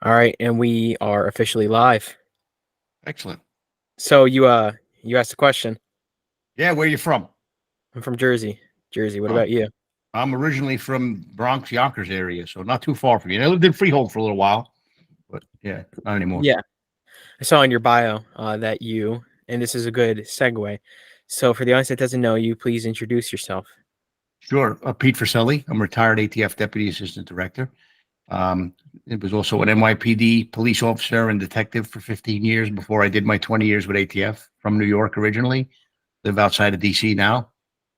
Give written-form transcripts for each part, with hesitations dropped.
All right, and we are officially live. Excellent. So you asked a question. Yeah, where you from? I'm from Jersey. Jersey. What Oh, about you? I'm originally from Bronx, Yonkers area, so not too far from you. I lived in Freehold for a little while, but yeah, not anymore. Yeah, I saw in your bio that and this is a good segue. So for the audience that doesn't know you, please introduce yourself. Sure. Pete Forcelli. I'm retired ATF Deputy Assistant Director. It was also an NYPD police officer and detective for 15 years before I did my 20 years with ATF from New York originally. Live outside of DC now.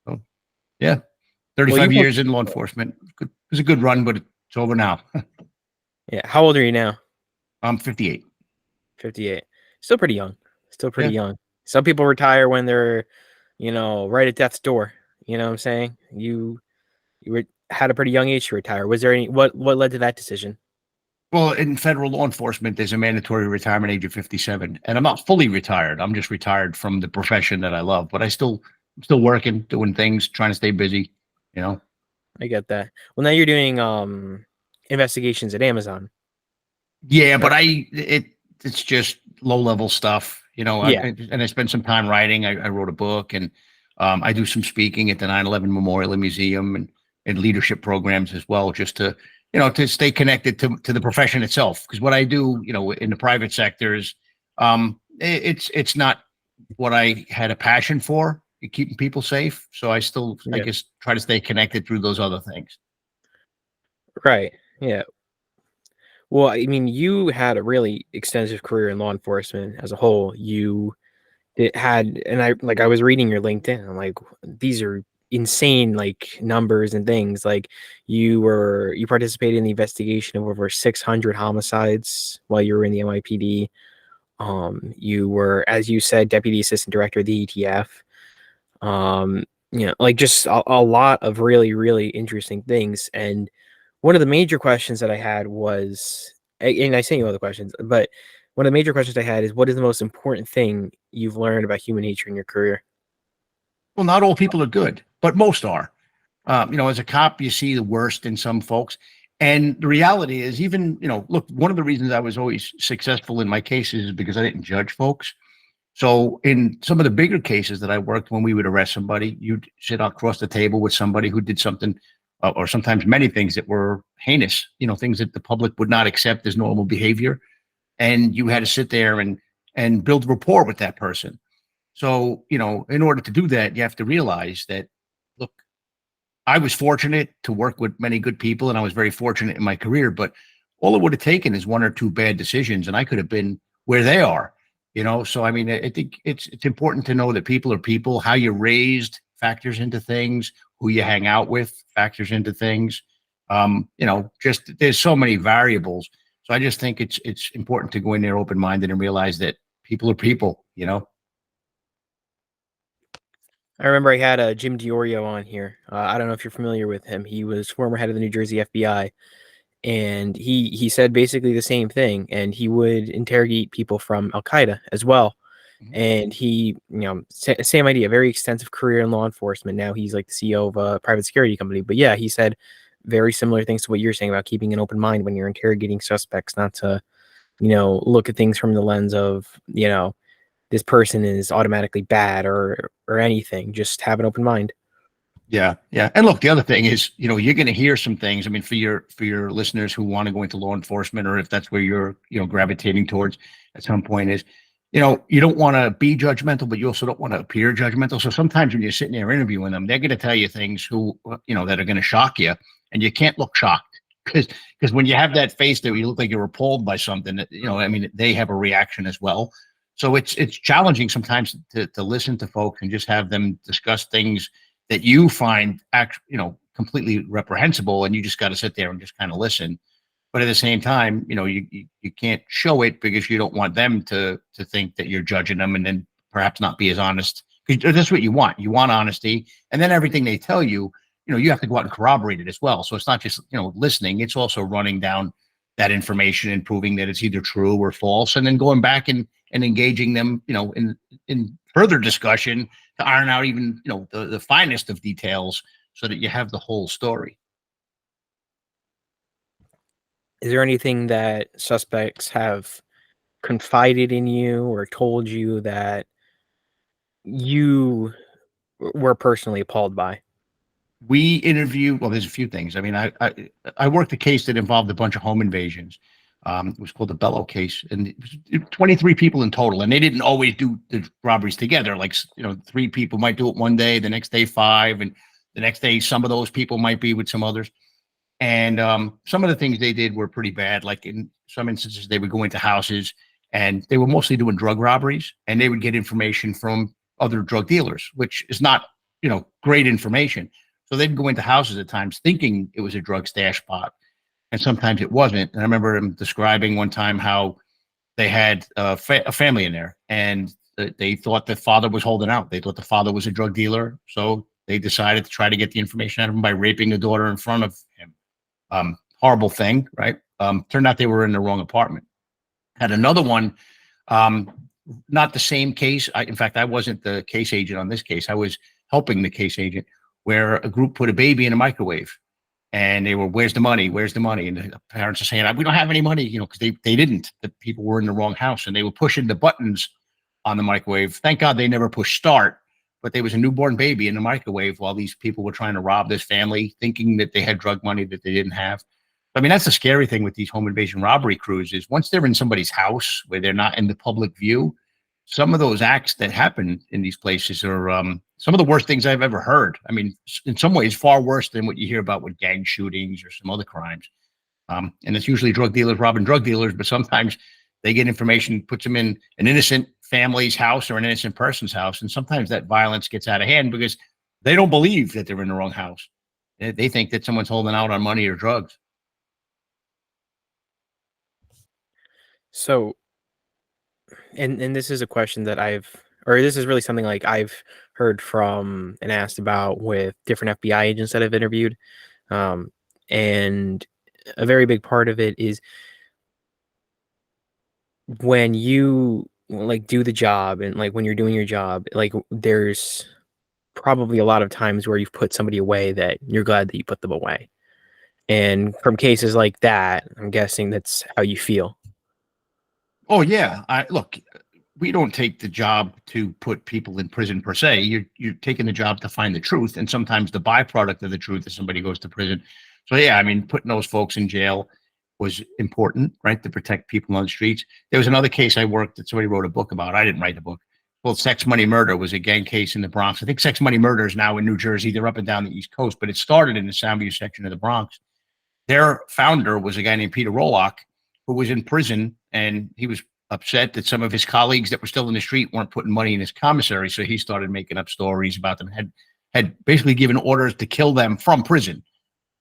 So yeah, Well, 35 you've been, years in law enforcement. It was a good run, but it's over now. yeah. How old are you now? I'm 58. 58. Still pretty young. Still pretty Yeah. young. Some people retire when they're, right at death's door. You know what I'm saying? Had a pretty young age to retire. Was there any what led to that decision? Well, in federal law enforcement, there's a mandatory retirement age of 57, and I'm not fully retired. I'm just retired from the profession that I love, but I'm still working, doing things, trying to stay busy. You know. I get that. Well, now you're doing investigations at Amazon. Yeah, Or, but it's just low level stuff. yeah, And I spent some time writing. I wrote a book, and I do some speaking at the 9/11 Memorial and Museum, and leadership programs as well, just to to stay connected to the profession itself. Because what I do, in the private sector is, it's not what I had a passion for, keeping people safe. So I still, I yeah, guess, try to stay connected through those other things. right, yeah. Well, I mean, you had a really extensive career in law enforcement as a whole. And I was reading your LinkedIn. I'm like, these are insane, like numbers and things. Like you participated in the investigation of over 600 homicides while you were in the NYPD. You were, as you said, deputy assistant director of the ATF. Like just a lot of really, really interesting things. And one of the major questions that I had was, and I sent you other questions, but one of the major questions I had is, what is the most important thing you've learned about human nature in your career? Well, not all people are good, but most are. As a cop, you see the worst in some folks. And the reality is, even, look, one of the reasons I was always successful in my cases is because I didn't judge folks. So in some of the bigger cases that I worked, when we would arrest somebody, you'd sit across the table with somebody who did something, or sometimes many things that were heinous, things that the public would not accept as normal behavior. And you had to sit there and build rapport with that person. So, in order to do that, you have to realize that, look, I was fortunate to work with many good people, and I was very fortunate in my career, but all it would have taken is one or two bad decisions, and I could have been where they are. So I mean, I think it's important to know that people are people. How you're raised factors into things. Who you hang out with factors into things. Just there's so many variables. So I just think it's important to go in there open minded and realize that people are people. I remember I had Jim Diorio on here. I don't know if you're familiar with him. He was former head of the New Jersey FBI, and he said basically the same thing. And he would interrogate people from Al Qaeda as well. Mhm. And he, same idea, very extensive career in law enforcement. Now he's like the CEO of a private security company. But yeah, he said very similar things to what you're saying about keeping an open mind when you're interrogating suspects, not to, look at things from the lens of, this person is automatically bad or anything. Just have an open mind. Yeah, yeah. And look, the other thing is, you're going to hear some things. I mean, for your listeners who want to go into law enforcement, or if that's where you're, gravitating towards at some point, is, you don't want to be judgmental, but you also don't want to appear judgmental. So sometimes when you're sitting there interviewing them, they're going to tell you things that are going to shock you, and you can't look shocked because when you have that face that you look like you're appalled by something, I mean, they have a reaction as well. So it's challenging sometimes to listen to folks and just have them discuss things that you find completely reprehensible, and you just got to sit there and just kind of listen. But at the same time, you can't show it because you don't want them to think that you're judging them, and then perhaps not be as honest, because that's what you want. You want honesty, and then everything they tell you, you have to go out and corroborate it as well. So it's not just listening; it's also running down that information and proving that it's either true or false, and then going back and engaging them, in further discussion to iron out even the finest of details, so that you have the whole story. Is there anything that suspects have confided in you or told you that you were personally appalled by? We interviewed, well, there's a few things. I mean, I worked a case that involved a bunch of home invasions. It was called the Bellow case, and it was 23 people in total, and they didn't always do the robberies together. Like, three people might do it one day, the next day five, and the next day some of those people might be with some others. And some of the things they did were pretty bad. Like in some instances, they would go into houses, and they were mostly doing drug robberies, and they would get information from other drug dealers, which is not, great information. So they'd go into houses at times thinking it was a drug stash spot, and sometimes it wasn't. And I remember him describing one time how they had a family in there, and they thought the father was holding out. They thought the father was a drug dealer, so they decided to try to get the information out of him by raping the daughter in front of him. Horrible thing, right? Turned out they were in the wrong apartment. Had another one, um, not the same case. In fact, I wasn't the case agent on this case. I was helping the case agent, where a group put a baby in a microwave, and they were, "Where's the money? Where's the money?" And the parents are saying, "We don't have any money," because they didn't. The people were in the wrong house, and they were pushing the buttons on the microwave. Thank God they never pushed start, but there was a newborn baby in the microwave while these people were trying to rob this family, thinking that they had drug money that they didn't have. I mean, that's the scary thing with these home invasion robbery crews is once they're in somebody's house where they're not in the public view, some of those acts that happen in these places are some of the worst things I've ever heard. I mean, in some ways, far worse than what you hear about with gang shootings or some other crimes. And it's usually drug dealers robbing drug dealers, but sometimes they get information, puts them in an innocent family's house or an innocent person's house. And sometimes that violence gets out of hand because they don't believe that they're in the wrong house. They think that someone's holding out on money or drugs. So, and this is a question that or this is really something like I've heard from and asked about with different FBI agents that I've interviewed. And a very big part of it is when you like do the job and like when you're doing your job, like there's probably a lot of times where you've put somebody away that you're glad that you put them away. And from cases like that, I'm guessing that's how you feel. Oh yeah, I look. We don't take the job to put people in prison per se. You're taking the job to find the truth, and sometimes the byproduct of the truth is somebody goes to prison. So yeah, I mean, putting those folks in jail was important, right, to protect people on the streets. There was another case I worked that somebody wrote a book about. I didn't write the book. Well, Sex Money Murder was a gang case in the Bronx. I think Sex Money Murder is now in New Jersey. They're up and down the East Coast, but it started in the Soundview section of the Bronx. Their founder was a guy named Peter Forcelli, who was in prison, and he was upset that some of his colleagues that were still in the street weren't putting money in his commissary. So he started making up stories about them, had basically given orders to kill them from prison.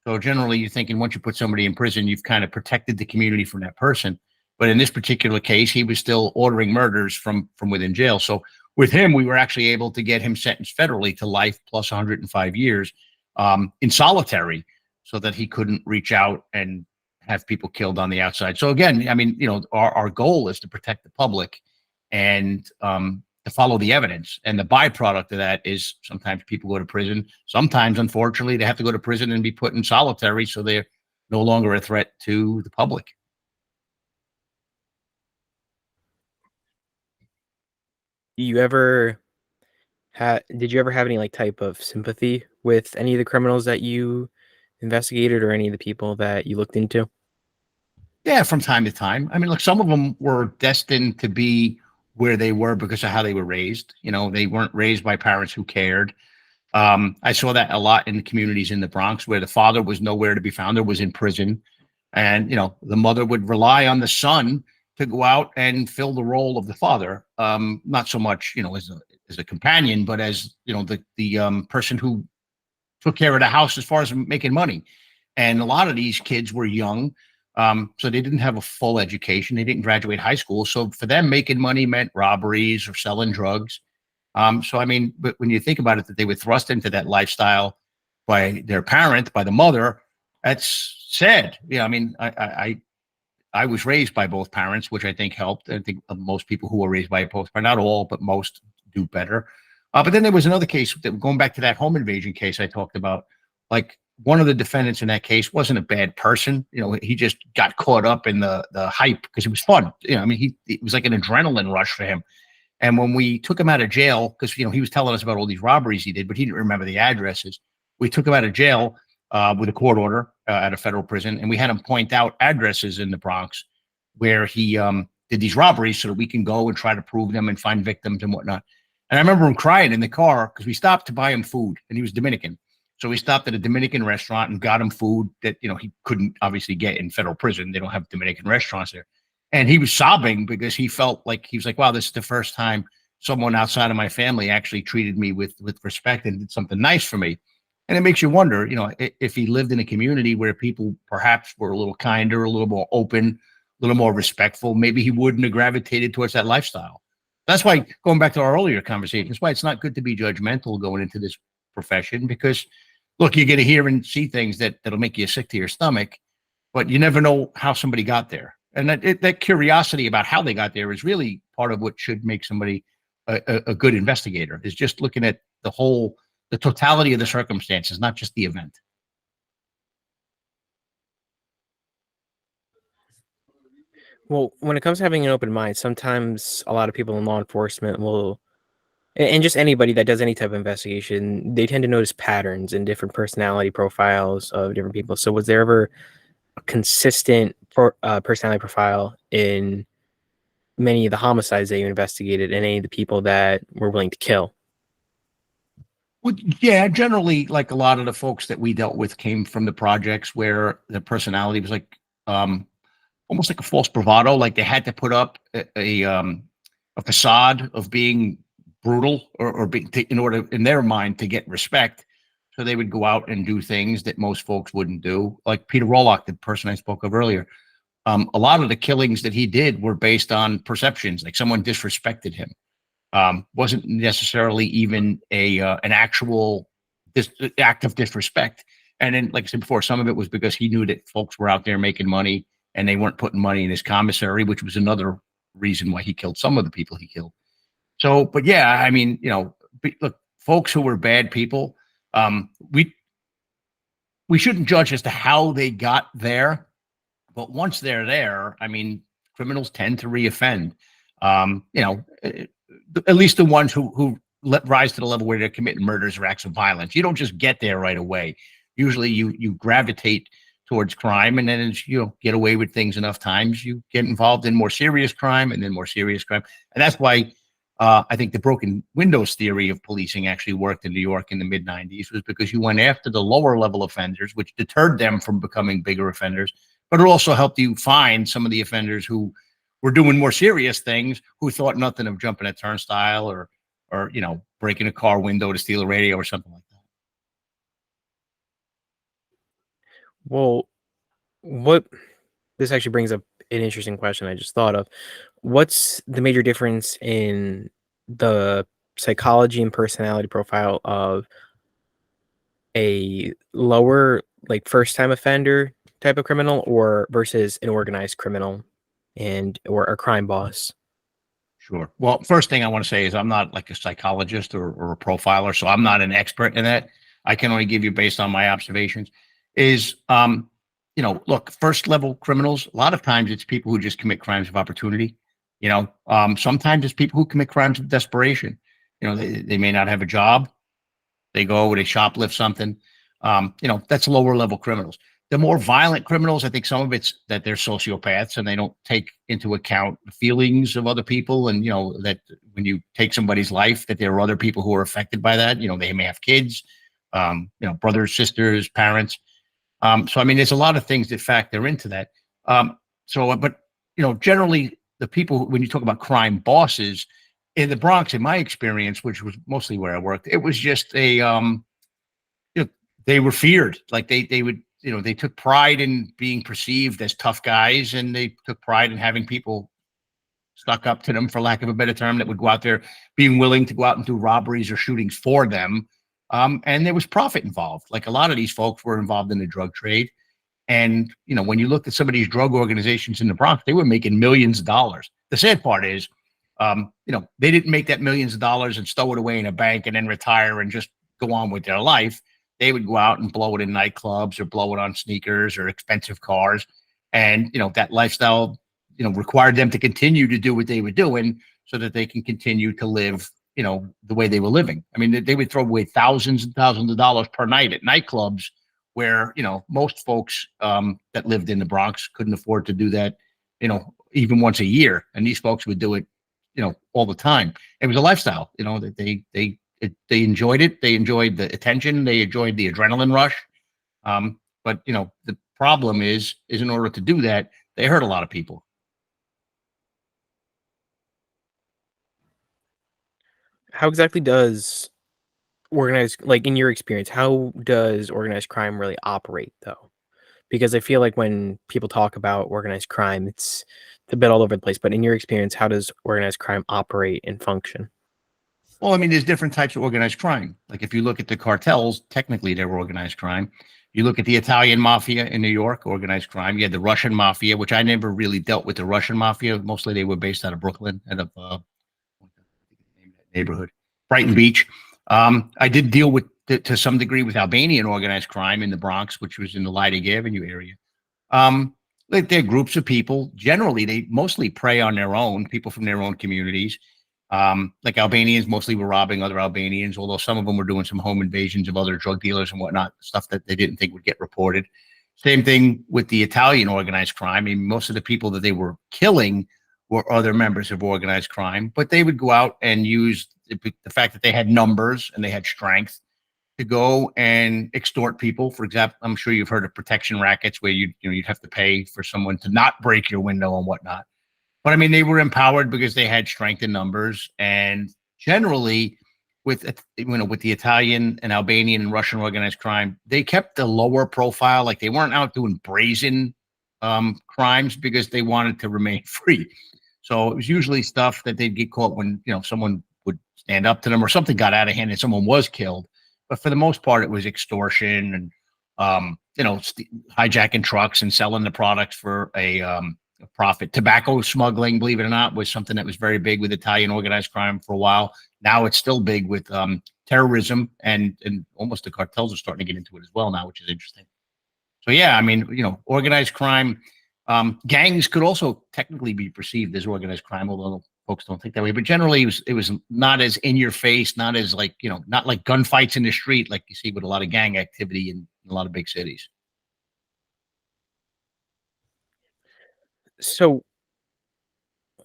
So generally you're thinking once you put somebody in prison, you've kind of protected the community from that person. But in this particular case, he was still ordering murders from within jail. So with him, we were actually able to get him sentenced federally to life plus 105 years in solitary so that he couldn't reach out and have people killed on the outside. So again, I mean, our goal is to protect the public and to follow the evidence. And the byproduct of that is sometimes people go to prison. Sometimes, unfortunately, they have to go to prison and be put in solitary so they're no longer a threat to the public. Did you ever have any like type of sympathy with any of the criminals that you investigated or any of the people that you looked into? Yeah, from time to time. I mean, look, some of them were destined to be where they were because of how they were raised. They weren't raised by parents who cared. I saw that a lot in the communities in the Bronx where the father was nowhere to be found or was in prison. And, the mother would rely on the son to go out and fill the role of the father. Not so much, as a companion, but as, the person who took care of the house as far as making money. And a lot of these kids were young. So they didn't have a full education. They didn't graduate high school. So for them, making money meant robberies or selling drugs. So, I mean, but when you think about it, that they were thrust into that lifestyle by their parent, by the mother, that's sad. Yeah. I mean, I was raised by both parents, which I think helped. I think most people who were raised by both, not all, but most do better. But then there was another case that going back to that home invasion case I talked about, like one of the defendants in that case wasn't a bad person. He just got caught up in the hype because it was fun. I mean, it was like an adrenaline rush for him. And when we took him out of jail, because he was telling us about all these robberies he did, but he didn't remember the addresses. We took him out of jail with a court order at a federal prison, and we had him point out addresses in the Bronx where he did these robberies so that we can go and try to prove them and find victims and whatnot. And I remember him crying in the car because we stopped to buy him food, and he was Dominican. So we stopped at a Dominican restaurant and got him food that, he couldn't obviously get in federal prison. They don't have Dominican restaurants there. And he was sobbing because he felt like, he was like, wow, this is the first time someone outside of my family actually treated me with respect and did something nice for me. And it makes you wonder, if he lived in a community where people perhaps were a little kinder, a little more open, a little more respectful, maybe he wouldn't have gravitated towards that lifestyle. That's why, going back to our earlier conversation, that's why it's not good to be judgmental going into this profession, because look, you're going to hear and see things that'll make you sick to your stomach, but you never know how somebody got there. And that curiosity about how they got there is really part of what should make somebody a good investigator, is just looking at the totality of the circumstances, not just the event. Well, when it comes to having an open mind, sometimes a lot of people in law enforcement will, and just anybody that does any type of investigation, they tend to notice patterns in different personality profiles of different people. So was there ever a consistent personality profile in many of the homicides that you investigated and any of the people that were willing to kill? Well, yeah, generally, like a lot of the folks that we dealt with came from the projects where the personality was like almost like a false bravado, like they had to put up a facade of being brutal or being in order, in their mind, to get respect. So they would go out and do things that most folks wouldn't do. Like Peter Rolock, the person I spoke of earlier. A lot of the killings that he did were based on perceptions, like someone disrespected him. Wasn't necessarily even an actual act of disrespect. And then, like I said before, some of it was because he knew that folks were out there making money and they weren't putting money in his commissary, which was another reason why he killed some of the people he killed. So, but yeah, I mean, look, folks who were bad people, we shouldn't judge as to how they got there. But once they're there, I mean, criminals tend to reoffend. At least the ones who rise to the level where they're committing murders or acts of violence. You don't just get there right away. Usually you gravitate towards crime, and then as you get away with things enough times, you get involved in more serious crime and then more serious crime. And that's why I think the broken windows theory of policing actually worked in New York in the mid-90s, was because you went after the lower level offenders, which deterred them from becoming bigger offenders, but it also helped you find some of the offenders who were doing more serious things, who thought nothing of jumping a turnstile or breaking a car window to steal a radio or something like that. Well, this actually brings up an interesting question I just thought of. What's the major difference in the psychology and personality profile of a lower, like, first-time offender type of criminal or versus an organized criminal or a crime boss? Sure. Well, first thing I want to say is I'm not like a psychologist or a profiler, so I'm not an expert in that. I can only give you based on my observations. Look, first level criminals, a lot of times it's people who just commit crimes of opportunity. Sometimes it's people who commit crimes of desperation. They may not have a job. They go, they shoplift something. That's lower level criminals. The more violent criminals, I think some of it's that they're sociopaths and they don't take into account the feelings of other people. And, that when you take somebody's life, that there are other people who are affected by that. They may have kids, brothers, sisters, parents. So, I mean, there's a lot of things that factor into that. Generally the people, when you talk about crime bosses in the Bronx, in my experience, which was mostly where I worked, it was just they were feared. Like they would, they took pride in being perceived as tough guys, and they took pride in having people stuck up to them, for lack of a better term, that would go out there being willing to go out and do robberies or shootings for them. And there was profit involved. Like a lot of these folks were involved in the drug trade. And, when you look at some of these drug organizations in the Bronx, they were making millions of dollars. The sad part is, they didn't make that millions of dollars and stow it away in a bank and then retire and just go on with their life. they would go out and blow it in nightclubs or blow it on sneakers or expensive cars. And, that lifestyle, required them to continue to do what they were doing so that they can continue to live, the way they were living. I mean, they would throw away thousands and thousands of dollars per night at nightclubs where, most folks that lived in the Bronx couldn't afford to do that, even once a year. And these folks would do it, all the time. It was a lifestyle, that they enjoyed it. They enjoyed the attention. They enjoyed the adrenaline rush. But the problem is in order to do that, they hurt a lot of people. How exactly does organized, like in your experience, how does organized crime really operate though? Because I feel like when people talk about organized crime, it's a bit all over the place. But in your experience, how does organized crime operate and function? Well, I mean, there's different types of organized crime. Like if you look at the cartels, technically they're organized crime. You look at the Italian mafia in New York, organized crime. You had the Russian mafia, which I never really dealt with the Russian mafia. Mostly they were based out of Brooklyn, out of neighborhood, Brighton Beach. I did deal with, to some degree, with Albanian organized crime in the Bronx, which was in the Lydig Avenue area. Like they're groups of people. Generally, they mostly prey on their own, people from their own communities. Like Albanians mostly were robbing other Albanians, although some of them were doing some home invasions of other drug dealers and whatnot, stuff that they didn't think would get reported. Same thing with the Italian organized crime. I mean, most of the people that they were killing were other members of organized crime, but they would go out and use the fact that they had numbers and they had strength to go and extort people. For example, I'm sure you've heard of protection rackets where you'd have to pay for someone to not break your window and whatnot. But I mean, they were empowered because they had strength in numbers. And generally, with with the Italian and Albanian and Russian organized crime, they kept a lower profile. Like they weren't out doing brazen crimes because they wanted to remain free. So it was usually stuff that they'd get caught when someone would stand up to them or something got out of hand and someone was killed. But for the most part, it was extortion and hijacking trucks and selling the products for a profit. Tobacco smuggling, believe it or not, was something that was very big with Italian organized crime for a while. Now it's still big with terrorism, and almost the cartels are starting to get into it as well now, which is interesting. So yeah, I mean, organized crime, gangs could also technically be perceived as organized crime, although folks don't think that way. But generally, it was not as in your face, not as not like gunfights in the street like you see with a lot of gang activity in a lot of big cities. So,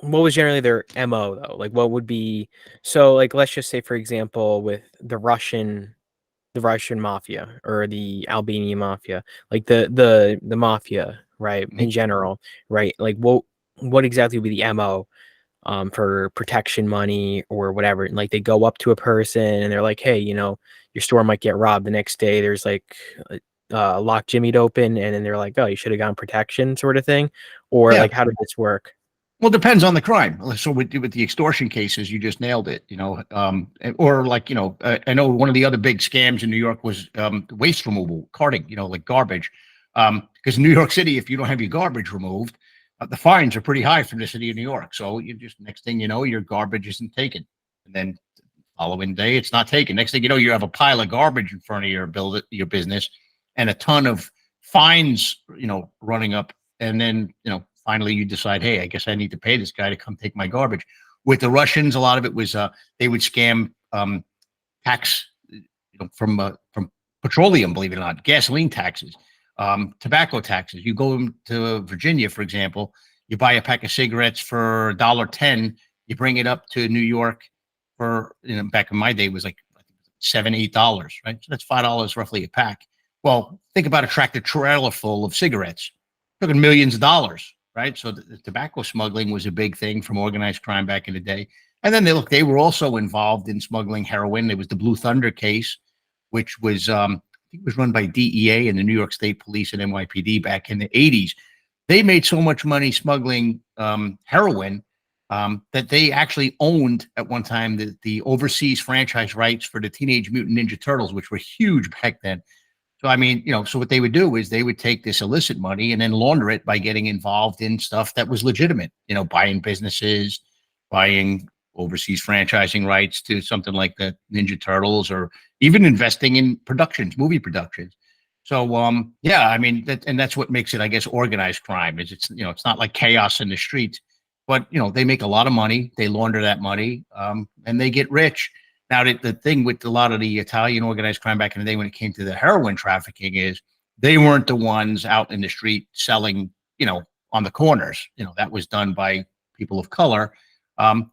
what was generally their MO though? Like, what would be so? Like, let's just say, for example, with the Russian mafia or the Albanian mafia, like the mafia, right? Mhm. In general, right? Like, what exactly would be the MO? For protection money or whatever. And like they go up to a person and they're like, hey, your store might get robbed. The next day there's like a lock jimmied open, and then they're like, oh, you should have gotten protection, sort of thing. Or Yeah. like, how did this work? Well, it depends on the crime. So with the extortion cases, you just nailed it. Or like I know one of the other big scams in New York was waste removal, carting. Like garbage. Because in New York City, if you don't have your garbage removed, the fines are pretty high from the city of New York. So you just next thing you know, your garbage isn't taken, and then the following day it's not taken. Next thing you know, you have a pile of garbage in front of your business, and a ton of fines, running up, and then finally you decide, hey, I guess I need to pay this guy to come take my garbage. With the Russians, a lot of it was they would scam tax from petroleum, believe it or not, gasoline taxes, tobacco taxes. You go to Virginia, for example, you buy a pack of cigarettes for $1.10, you bring it up to New York for, back in my day, it was like $7, $8, right? So that's $5 roughly a pack. Well, think about a tractor trailer full of cigarettes, talking millions of dollars, right? So the tobacco smuggling was a big thing from organized crime back in the day. And then they were also involved in smuggling heroin. There was the Blue Thunder case, which was I think it was run by DEA and the New York State Police and NYPD back in the 80s. They made so much money smuggling heroin that they actually owned at one time the overseas franchise rights for the Teenage Mutant Ninja Turtles, which were huge back then. So, I mean, so what they would do is they would take this illicit money and then launder it by getting involved in stuff that was legitimate, buying businesses, buying overseas franchising rights to something like the Ninja Turtles, or even investing in productions, movie productions. So, yeah, I mean, that's what makes it, I guess, organized crime is it's not like chaos in the streets, but, they make a lot of money, they launder that money, and they get rich. Now, the thing with a lot of the Italian organized crime back in the day when it came to the heroin trafficking is they weren't the ones out in the street selling, on the corners. That was done by people of color,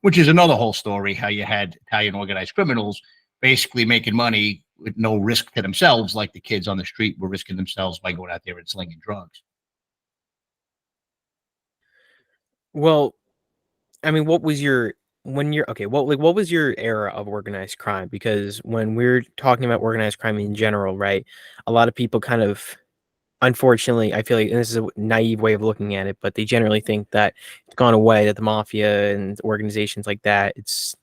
which is another whole story, how you had Italian organized criminals basically making money with no risk to themselves, like the kids on the street were risking themselves by going out there and slinging drugs. Well, I mean, what was your when you're okay, what was your era of organized crime? Because when we're talking about organized crime in general, right, a lot of people kind of unfortunately, I feel like, and this is a naive way of looking at it, but they generally think that it's gone away, that the mafia and organizations like that, it's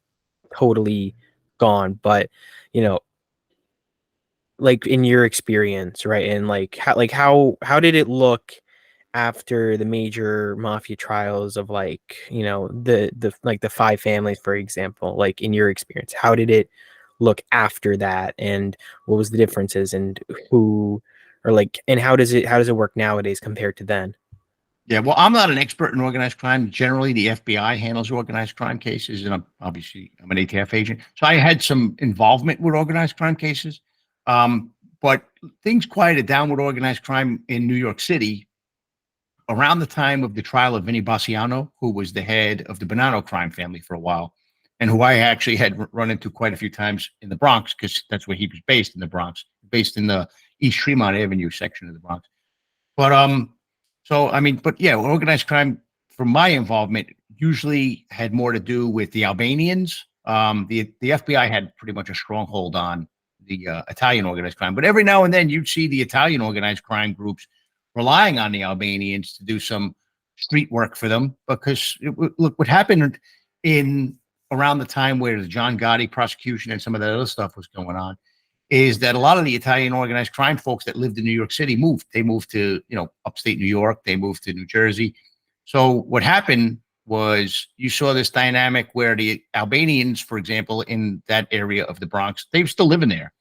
totally gone. But, you know, like in your experience, right? And how did it look after the major mafia trials of the five families, for example, like in your experience, how did it look after that, and what was the differences, and who or like and how does it work nowadays compared to then? Yeah, well, I'm not an expert in organized crime. Generally, the FBI handles organized crime cases, and I'm an ATF agent, so I had some involvement with organized crime cases. But things quieted down with organized crime in New York City around the time of the trial of Vinny Bassiano, who was the head of the Bonanno crime family for a while, and who I actually had run into quite a few times in the Bronx, because that's where he was based, in the Bronx, based in the East Tremont Avenue section of the Bronx. But so I mean, but yeah, organized crime from my involvement usually had more to do with the Albanians. The FBI had pretty much a stronghold on the Italian organized crime, but every now and then you'd see the Italian organized crime groups relying on the Albanians to do some street work for them, because look what happened in around the time where the John Gotti prosecution and some of that other stuff was going on is that a lot of the Italian organized crime folks that lived in New York City moved. They moved to, upstate New York. They moved to New Jersey. So what happened was you saw this dynamic where the Albanians, for example, in that area of the Bronx, they were still living there.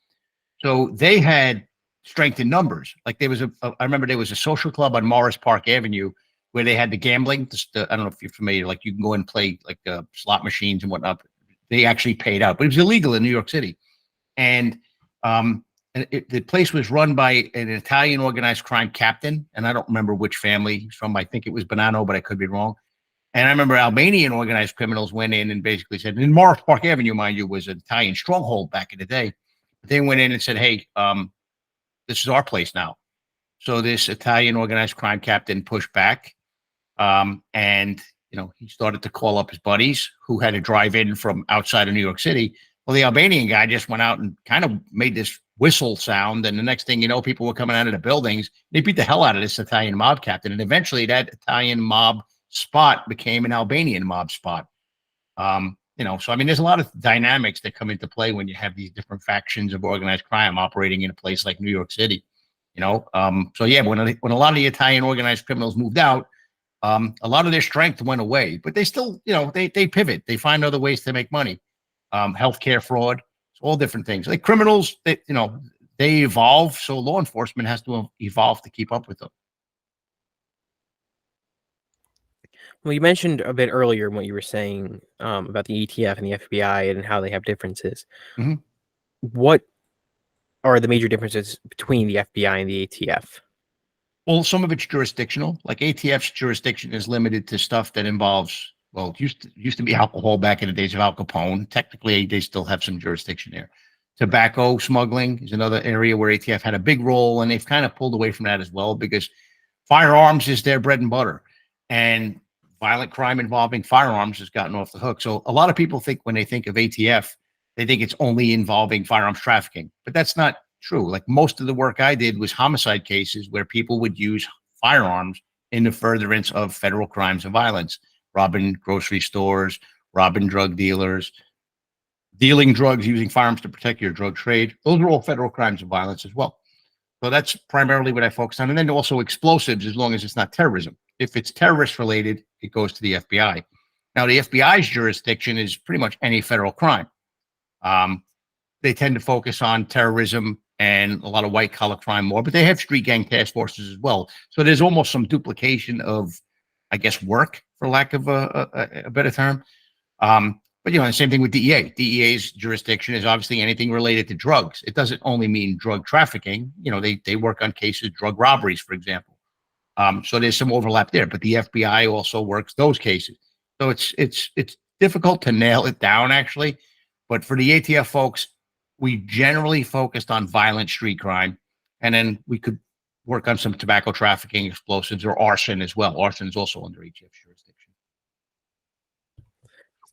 So they had strength in numbers. Like I remember there was a social club on Morris Park Avenue where they had the gambling. I don't know if you're familiar. Like you can go and play like slot machines and whatnot. They actually paid out, but it was illegal in New York City. And the place was run by an Italian organized crime captain, and I don't remember which family he's from. I think it was Bonanno, but I could be wrong. And I remember Albanian organized criminals went in and basically said, and Morris Park Avenue, mind you, was an Italian stronghold back in the day. But they went in and said, hey, this is our place now. So this Italian organized crime captain pushed back, and he started to call up his buddies who had to drive in from outside of New York City. Well, the Albanian guy just went out and kind of made this whistle sound, and the next thing you know, people were coming out of the buildings. They beat the hell out of this Italian mob captain, and eventually that Italian mob spot became an Albanian mob spot. So I mean, there's a lot of dynamics that come into play when you have these different factions of organized crime operating in a place like New York City. So yeah, when a lot of the Italian organized criminals moved out, a lot of their strength went away, but they still, they pivot. They find other ways to make money. Healthcare fraud, all different things. Like criminals, they evolve, so law enforcement has to evolve to keep up with them. Well, you mentioned a bit earlier what you were saying about the ATF and the FBI and how they have differences. Mm-hmm. What are the major differences between the FBI and the ATF? Well, some of it's jurisdictional. Like ATF's jurisdiction is limited to stuff that involves, well, it used to be alcohol back in the days of Al Capone. Technically, they still have some jurisdiction there. Tobacco smuggling is another area where ATF had a big role, and they've kind of pulled away from that as well because firearms is their bread and butter. And violent crime involving firearms has gotten off the hook. So a lot of people think when they think of ATF, they think it's only involving firearms trafficking, but that's not true. Like most of the work I did was homicide cases where people would use firearms in the furtherance of federal crimes of violence, robbing grocery stores, robbing drug dealers, dealing drugs using firearms to protect your drug trade. Those are all federal crimes of violence as well. So that's primarily what I focus on. And then also explosives, as long as it's not terrorism. If it's terrorist related, it goes to the FBI. Now, the FBI's jurisdiction is pretty much any federal crime. They tend to focus on terrorism and a lot of white collar crime more, but they have street gang task forces as well. So there's almost some duplication of, I guess, work, for lack of a better term. But the same thing with DEA. DEA's jurisdiction is obviously anything related to drugs. It doesn't only mean drug trafficking. They work on cases, drug robberies, for example. So there's some overlap there, but the FBI also works those cases. So it's difficult to nail it down, actually. But for the ATF folks, we generally focused on violent street crime, and then we could work on some tobacco trafficking, explosives, or arson as well. Arson is also under ATF's jurisdiction.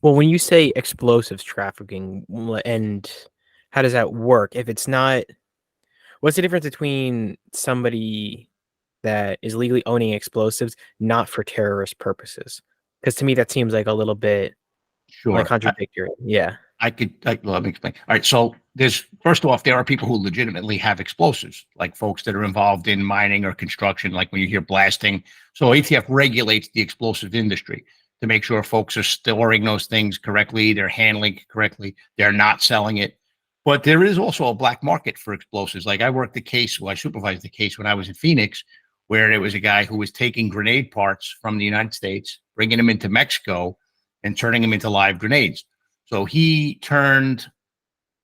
Well, when you say explosives trafficking, and how does that work? If it's not, what's the difference between somebody that is legally owning explosives, not for terrorist purposes? Because to me, that seems like a little bit like contradictory. Yeah. Let me explain. All right. So first off, there are people who legitimately have explosives, like folks that are involved in mining or construction, like when you hear blasting. So ATF regulates the explosive industry to make sure folks are storing those things correctly, they're handling it correctly, they're not selling it. But there is also a black market for explosives. Like I supervised the case when I was in Phoenix, where there was a guy who was taking grenade parts from the United States, bringing them into Mexico, and turning them into live grenades. So he turned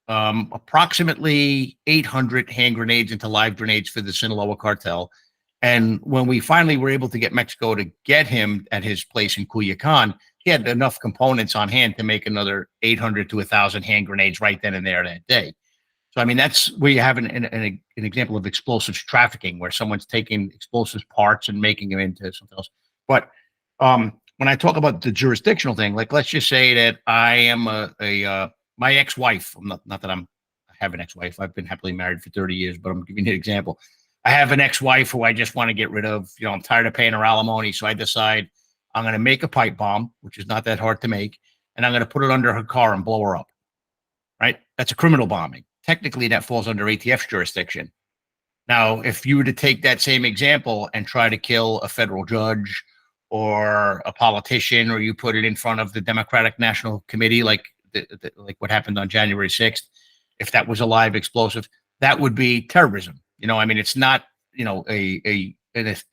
approximately 800 hand grenades into live grenades for the Sinaloa cartel. And when we finally were able to get Mexico to get him at his place in Culiacan, he had enough components on hand to make another 800 to 1,000 hand grenades right then and there that day. So, I mean, that's where you have an example of explosives trafficking, where someone's taking explosives parts and making them into something else. But when I talk about the jurisdictional thing, like let's just say that I am my ex-wife. Not that I have an ex-wife. I've been happily married for 30 years, but I'm giving you an example. I have an ex-wife who I just want to get rid of. I'm tired of paying her alimony, so I decide I'm going to make a pipe bomb, which is not that hard to make, and I'm going to put it under her car and blow her up. Right? That's a criminal bombing. Technically, that falls under ATF's jurisdiction. Now, if you were to take that same example and try to kill a federal judge or a politician, or you put it in front of the Democratic National Committee, like what happened on January 6th, if that was a live explosive, that would be terrorism. I mean, it's not, it's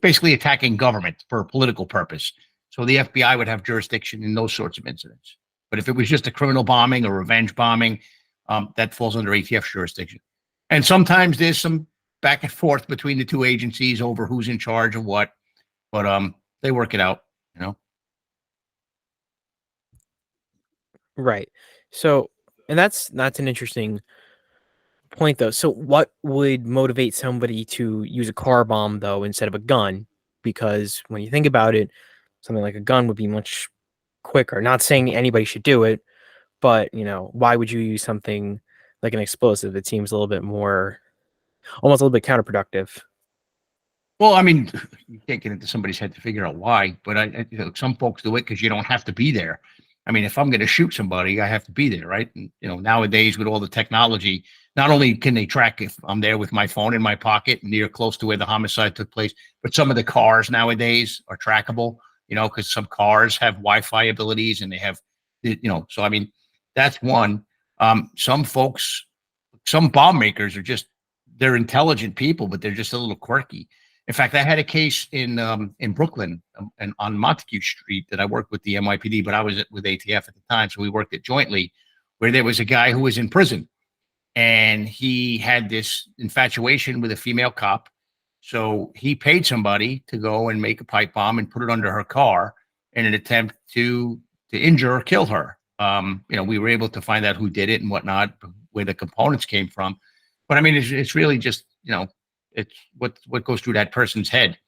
basically attacking government for a political purpose. So the FBI would have jurisdiction in those sorts of incidents. But if it was just a criminal bombing or revenge bombing, that falls under ATF's jurisdiction. And sometimes there's some back and forth between the two agencies over who's in charge of what, but they work it out, Right. So, and that's an interesting point, though. So, what would motivate somebody to use a car bomb, though, instead of a gun? Because when you think about it, something like a gun would be much quicker. Not saying anybody should do it, but why would you use something like an explosive? It seems a little bit more, almost a little bit counterproductive. Well, I mean, you can't get into somebody's head to figure out why, but some folks do it because you don't have to be there. I mean, if I'm going to shoot somebody, I have to be there, right? And, nowadays with all the technology, not only can they track if I'm there with my phone in my pocket near close to where the homicide took place, but some of the cars nowadays are trackable, because some cars have Wi-Fi abilities and they have, so I mean, that's one. Some folks, some bomb makers they're intelligent people, but they're just a little quirky. In fact, I had a case in Brooklyn and on Montague Street that I worked with the NYPD, but I was with ATF at the time, so we worked it jointly, where there was a guy who was in prison, and he had this infatuation with a female cop. So he paid somebody to go and make a pipe bomb and put it under her car in an attempt to injure or kill her. We were able to find out who did it and whatnot, where the components came from. But I mean, it's really just, it's what goes through that person's head.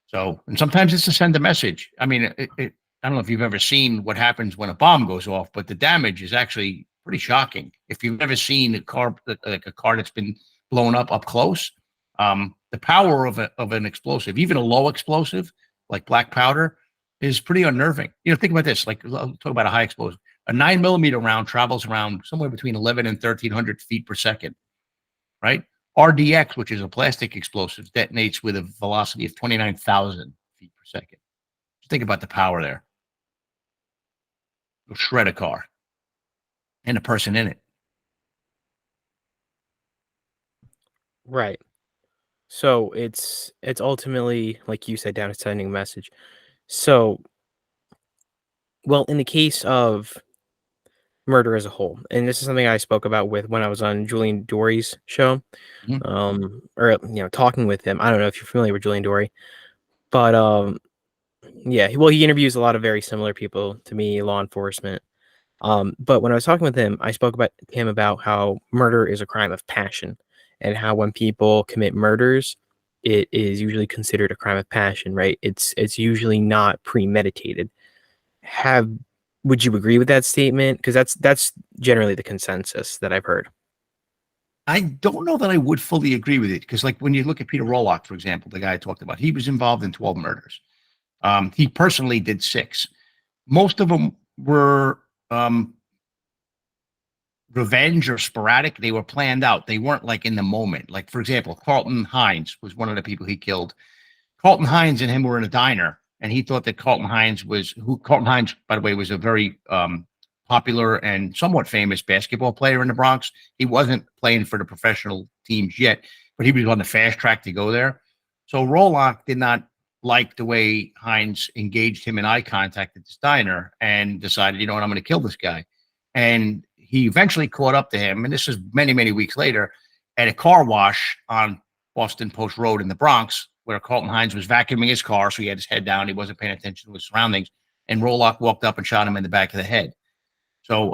So, and sometimes it's to send a message. I mean, I don't know if you've ever seen what happens when a bomb goes off, but the damage is actually pretty shocking. If you've ever seen a car, like a car that's been blown up close, the power of an explosive, even a low explosive like black powder, is pretty unnerving. Think about this. Like, I'll talk about a high explosive. A 9mm round travels around somewhere between 11 and 1,300 feet per second, right? RDX, which is a plastic explosive, detonates with a velocity of 29,000 feet per second. Just think about the power there. shred a car and a person in it. Right. So it's ultimately, like you said, down to sending a message. So, well, in the case of murder as a whole, and this is something I spoke about with when I was on Julian Dory's show, Mhm. or talking with him. I don't know if you're familiar with Julian Dory, but yeah, well, he interviews a lot of very similar people to me, law enforcement. But when I was talking with him, I spoke about him about how murder is a crime of passion, and how when people commit murders, it is usually considered a crime of passion, right? It's usually not premeditated. Have Would you agree with that statement? Because that's generally the consensus that I've heard. I don't know that I would fully agree with it because, like, when you look at Peter Roloff, for example, the guy I talked about, he was involved in 12 murders. He personally did 6. Most of them were um, revenge or sporadic. They were planned out. They weren't like in the moment. Like, for example, Carlton Hines was one of the people he killed. Carlton Hines and him were in a diner, and he thought that Carlton Hines, by the way, was a very popular and somewhat famous basketball player in the Bronx. He wasn't playing for the professional teams yet, but he was on the fast track to go there. So Roloff did not like the way Hines engaged him in eye contact at this diner and decided, you know what, I'm going to kill this guy. And he eventually caught up to him, and this is many, many weeks later, at a car wash on Boston Post Road in the Bronx, where Carlton Hines was vacuuming his car, so he had his head down. He wasn't paying attention to his surroundings. And Roloff walked up and shot him in the back of the head. So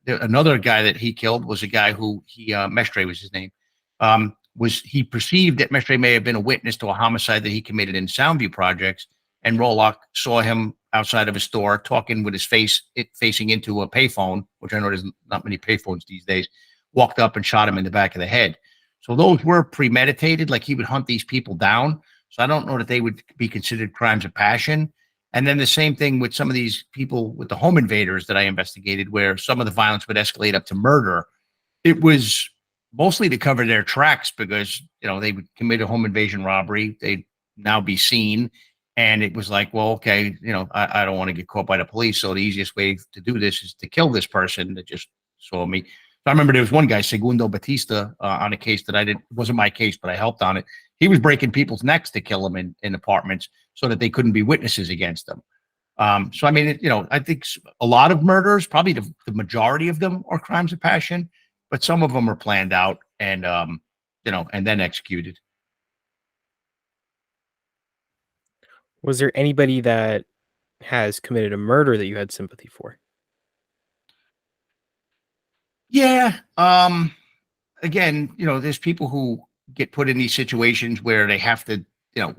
another guy that he killed was a guy who Mestre was his name. Was he perceived that Mestre may have been a witness to a homicide that he committed in Soundview Projects, and Roloff saw him outside of a store talking with his face facing into a payphone, which I know there's not many payphones these days, walked up and shot him in the back of the head. So those were premeditated, like he would hunt these people down. So I don't know that they would be considered crimes of passion. And then the same thing with some of these people with the home invaders that I investigated, where some of the violence would escalate up to murder. It was mostly to cover their tracks because, they would commit a home invasion robbery. They'd now be seen. And it was like, well, okay, I don't want to get caught by the police. So the easiest way to do this is to kill this person that just saw me. I remember there was one guy, Segundo Batista, on a case that it wasn't my case, but I helped on it. He was breaking people's necks to kill them in apartments so that they couldn't be witnesses against them. So, I mean, I think a lot of murders, probably the majority of them are crimes of passion, but some of them are planned out and, and then executed. Was there anybody that has committed a murder that you had sympathy for? Yeah. Again, there's people who get put in these situations where they have to,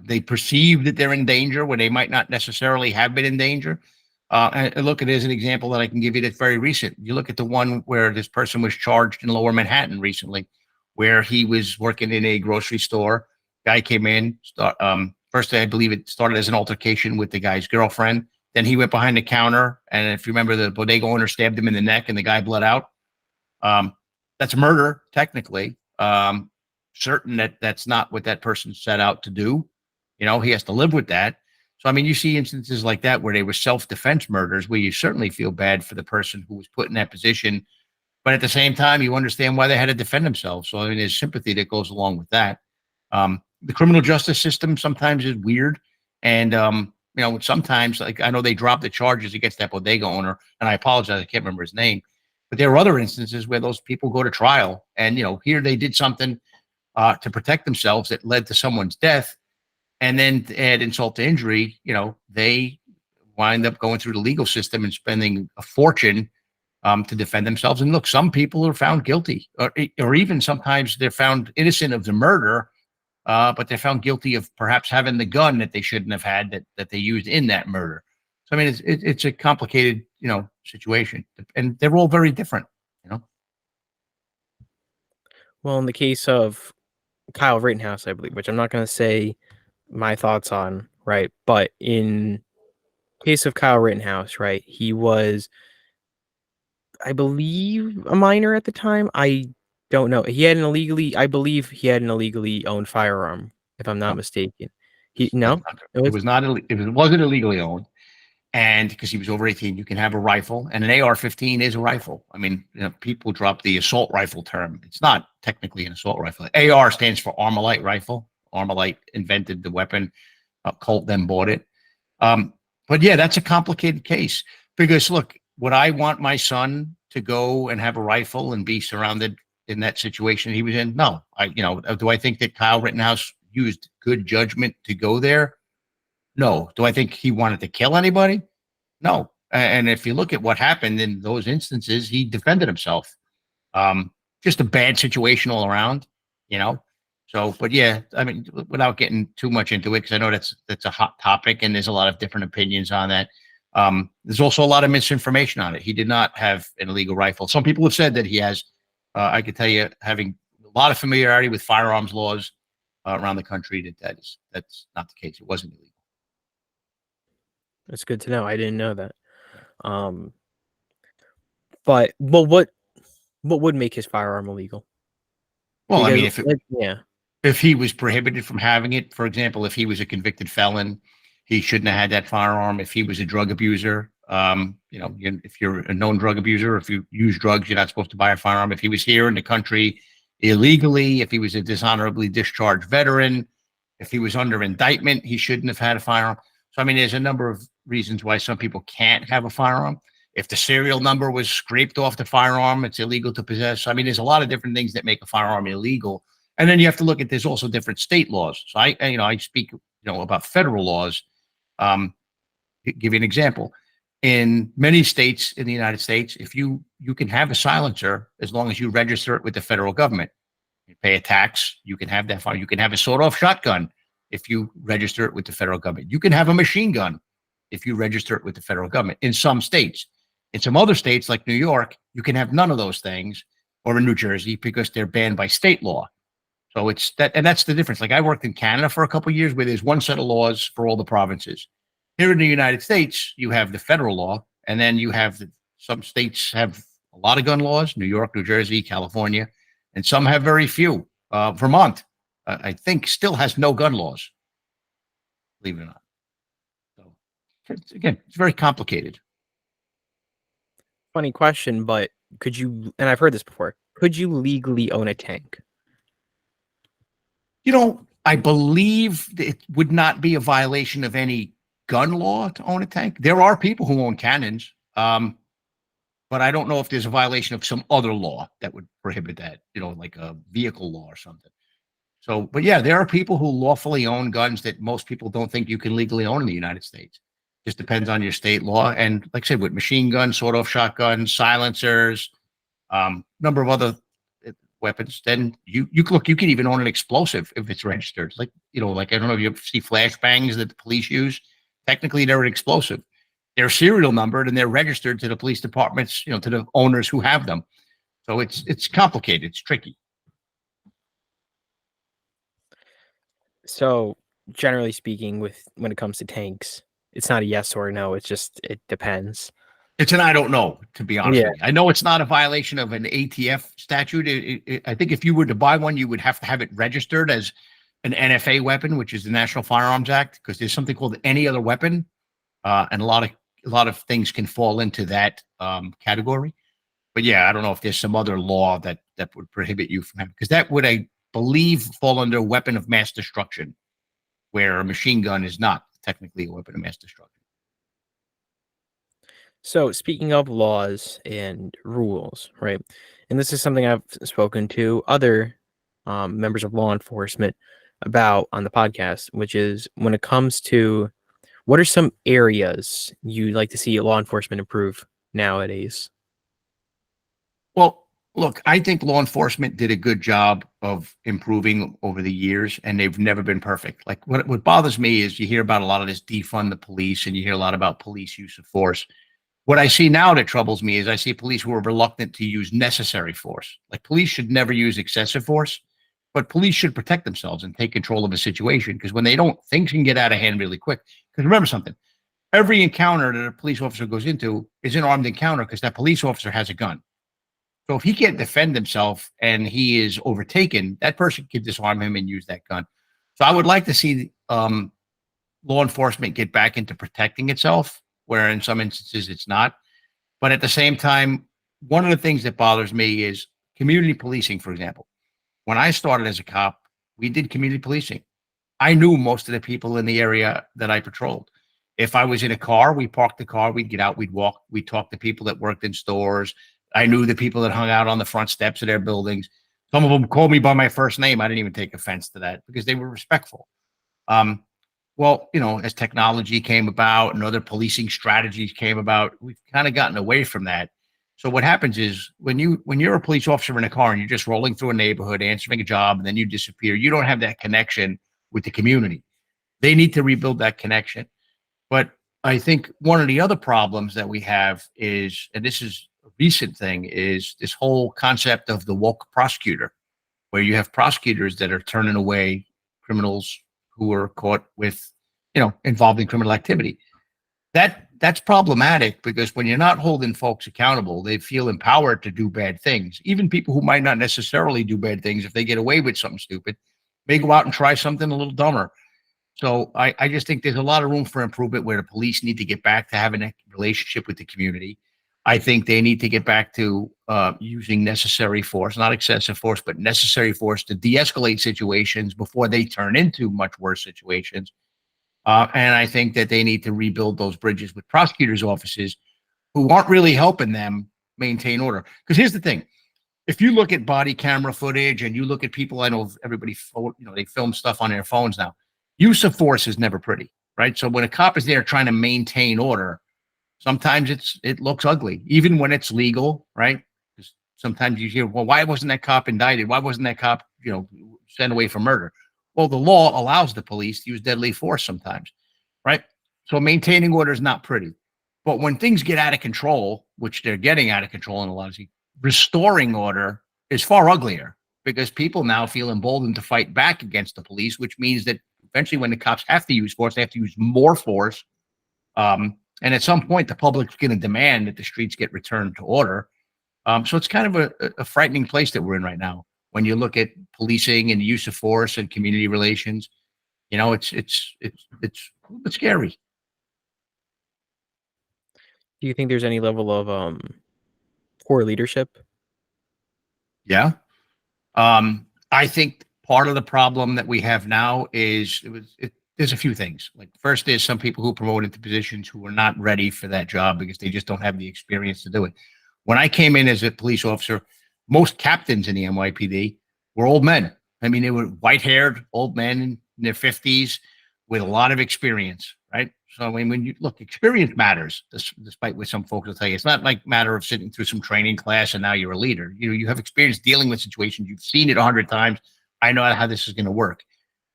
they perceive that they're in danger when they might not necessarily have been in danger. And look, it is an example that I can give you that's very recent. You look at the one where this person was charged in Lower Manhattan recently, where he was working in a grocery store. Guy came in, first, I believe it started as an altercation with the guy's girlfriend. Then he went behind the counter. And if you remember, the bodega owner stabbed him in the neck and the guy bled out. That's murder, technically. Certain that that's not what that person set out to do. He has to live with that. So, I mean, you see instances like that where they were self-defense murders, where you certainly feel bad for the person who was put in that position. But at the same time, you understand why they had to defend themselves. So, I mean, there's sympathy that goes along with that. The criminal justice system sometimes is weird. And, sometimes, like, I know they dropped the charges against that bodega owner, and I apologize, I can't remember his name. But there are other instances where those people go to trial. And, here they did something to protect themselves that led to someone's death. And then to add insult to injury, they wind up going through the legal system and spending a fortune to defend themselves. And look, some people are found guilty, or even sometimes they're found innocent of the murder, but they're found guilty of perhaps having the gun that they shouldn't have had that they used in that murder. So, I mean, it's a complicated, situation, and they're all very different, Well, in the case of Kyle Rittenhouse, I believe, which I'm not going to say my thoughts on, right? But in case of Kyle Rittenhouse, right, he was, I believe, a minor at the time. I don't know. I believe he had an illegally owned firearm, if I'm not No, mistaken. that's not true. It It was was not. It wasn't illegally owned. And because he was over 18, you can have a rifle, and an AR-15 is a rifle. I mean, people drop the assault rifle term. It's not technically an assault rifle. AR stands for Armalite rifle. Armalite invented the weapon. Colt then bought it. But yeah, that's a complicated case because look, would I want my son to go and have a rifle and be surrounded in that situation he was in? No. Do I think that Kyle Rittenhouse used good judgment to go there? No. Do I think he wanted to kill anybody? No. And if you look at what happened in those instances, he defended himself. Just a bad situation all around, you know? So, but yeah, I mean, without getting too much into it, because I know that's a hot topic and there's a lot of different opinions on that. There's also a lot of misinformation on it. He did not have an illegal rifle. Some people have said that he has. I could tell you, having a lot of familiarity with firearms laws around the country, that's not the case. It wasn't illegal. That's good to know. I didn't know that. But what would make his firearm illegal? Well, I Because, mean, yeah. if he was prohibited from having it, for example, if he was a convicted felon, he shouldn't have had that firearm. If he was a drug abuser, if you're a known drug abuser, if you use drugs, you're not supposed to buy a firearm. If he was here in the country illegally, if he was a dishonorably discharged veteran, if he was under indictment, he shouldn't have had a firearm. So, I mean, there's a number of reasons why some people can't have a firearm. If the serial number was scraped off the firearm, it's illegal to possess. I mean, there's a lot of different things that make a firearm illegal. And then you have to look at, there's also different state laws. So I speak, about federal laws. Give you an example. In many states in the United States, if you can have a silencer as long as you register it with the federal government. You pay a tax, you can have that fire. You can have a sawed-off shotgun if you register it with the federal government. You can have a machine gun if you register it with the federal government in some states. In some other states, like New York, you can have none of those things, or in New Jersey, because they're banned by state law. So it's that, and that's the difference. Like I worked in Canada for a couple of years where there's one set of laws for all the provinces. Here in the United States, you have the federal law, and then you have some states have a lot of gun laws, New York, New Jersey, California, and some have very few. Vermont, I think, still has no gun laws, believe it or not. So again, it's very complicated. Funny question, but could you, and I've heard this before, could you legally own a tank? I believe it would not be a violation of any gun law to own a tank. There are people who own cannons, but I don't know if there's a violation of some other law that would prohibit that, like a vehicle law or something. So, but yeah, there are people who lawfully own guns that most people don't think you can legally own in the United States. Just depends on your state law. And like I said, with machine guns, sawed-off shotguns, silencers, number of other weapons, then you can even own an explosive if it's registered. Like, like I don't know if you ever see flashbangs that the police use. Technically, they're an explosive. They're serial numbered and they're registered to the police departments, to the owners who have them. So it's complicated. It's tricky. So generally speaking, when it comes to tanks, it's not a yes or a no. It's just, it depends. It's an I don't know, to be honest Yeah. with you. I know it's not a violation of an ATF statute. I think if you were to buy one, you would have to have it registered as an NFA weapon, which is the National Firearms Act, because there's something called any other weapon, and a lot of things can fall into that category. But yeah, I don't know if there's some other law that would prohibit you from having, because that would, I believe, fall under weapon of mass destruction, where a machine gun is not technically a weapon of mass destruction. So speaking of laws and rules, right? And this is something I've spoken to other members of law enforcement about on the podcast, which is when it comes to what are some areas you'd like to see law enforcement improve nowadays? Well, look, I think law enforcement did a good job of improving over the years, and they've never been perfect. Like what bothers me is you hear about a lot of this defund the police, and you hear a lot about police use of force. What I see now that troubles me is I see police who are reluctant to use necessary force. Like police should never use excessive force, but police should protect themselves and take control of a situation, because when they don't, things can get out of hand really quick. Because remember something, every encounter that a police officer goes into is an armed encounter because that police officer has a gun. So if he can't defend himself and he is overtaken, that person can disarm him and use that gun. So I would like to see law enforcement get back into protecting itself where in some instances it's not. But at the same time, one of the things that bothers me is community policing, for example. When I started as a cop, we did community policing. I knew most of the people in the area that I patrolled. If I was in a car, we parked the car, we'd get out, we'd walk, we'd talk to people that worked in stores. I knew the people that hung out on the front steps of their buildings. Some of them called me by my first name. I didn't even take offense to that because they were respectful. Um, well, as technology came about and other policing strategies came about, we've kind of gotten away from that. So what happens is when you're a police officer in a car and you're just rolling through a neighborhood, answering a job, and then you disappear, you don't have that connection with the community. They need to rebuild that connection. But I think one of the other problems that we have is, and this is a recent thing, is this whole concept of the woke prosecutor, where you have prosecutors that are turning away criminals who are caught with, involved in criminal activity. That's problematic because when you're not holding folks accountable, they feel empowered to do bad things. Even people who might not necessarily do bad things, if they get away with something stupid, may go out and try something a little dumber. So I just think there's a lot of room for improvement where the police need to get back to having a relationship with the community. I think they need to get back to using necessary force, not excessive force, but necessary force to de-escalate situations before they turn into much worse situations. And I think that they need to rebuild those bridges with prosecutors' offices who aren't really helping them maintain order. Because here's the thing. If you look at body camera footage and you look at people, I know everybody, they film stuff on their phones now. Use of force is never pretty, right? So when a cop is there trying to maintain order, sometimes it looks ugly, even when it's legal, right? Because sometimes you hear, well, why wasn't that cop indicted? Why wasn't that cop, sent away for murder? Well, the law allows the police to use deadly force sometimes, right? So maintaining order is not pretty. But when things get out of control, which they're getting out of control in a lot of cases, restoring order is far uglier because people now feel emboldened to fight back against the police, which means that eventually when the cops have to use force, they have to use more force. And at some point, the public's going to demand that the streets get returned to order. So it's kind of a frightening place that we're in right now. When you look at policing and the use of force and community relations, it's a little bit scary. Do you think there's any level of poor leadership? Yeah. I think part of the problem that we have now is there's a few things. Like first, there's some people who are promoted to positions who are not ready for that job because they just don't have the experience to do it. When I came in as a police officer, most captains in the NYPD were old men. I mean, they were white-haired old men in their 50s with a lot of experience, right? So, I mean, when you look, experience matters, despite what some folks will tell you. It's not like matter of sitting through some training class and now you're a leader. You have experience dealing with situations. You've seen it 100 times. I know how this is going to work.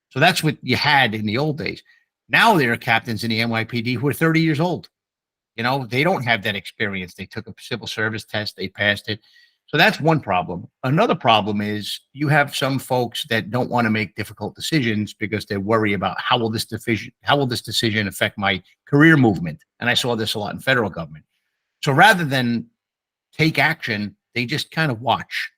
So that's what you had in the old days. Now there are captains in the NYPD who are 30 years old. They don't have that experience. They took a civil service test. They passed it. So that's one problem. Another problem is you have some folks that don't want to make difficult decisions because they worry about how will this decision affect my career movement? And I saw this a lot in federal government. So rather than take action, they just kind of watch,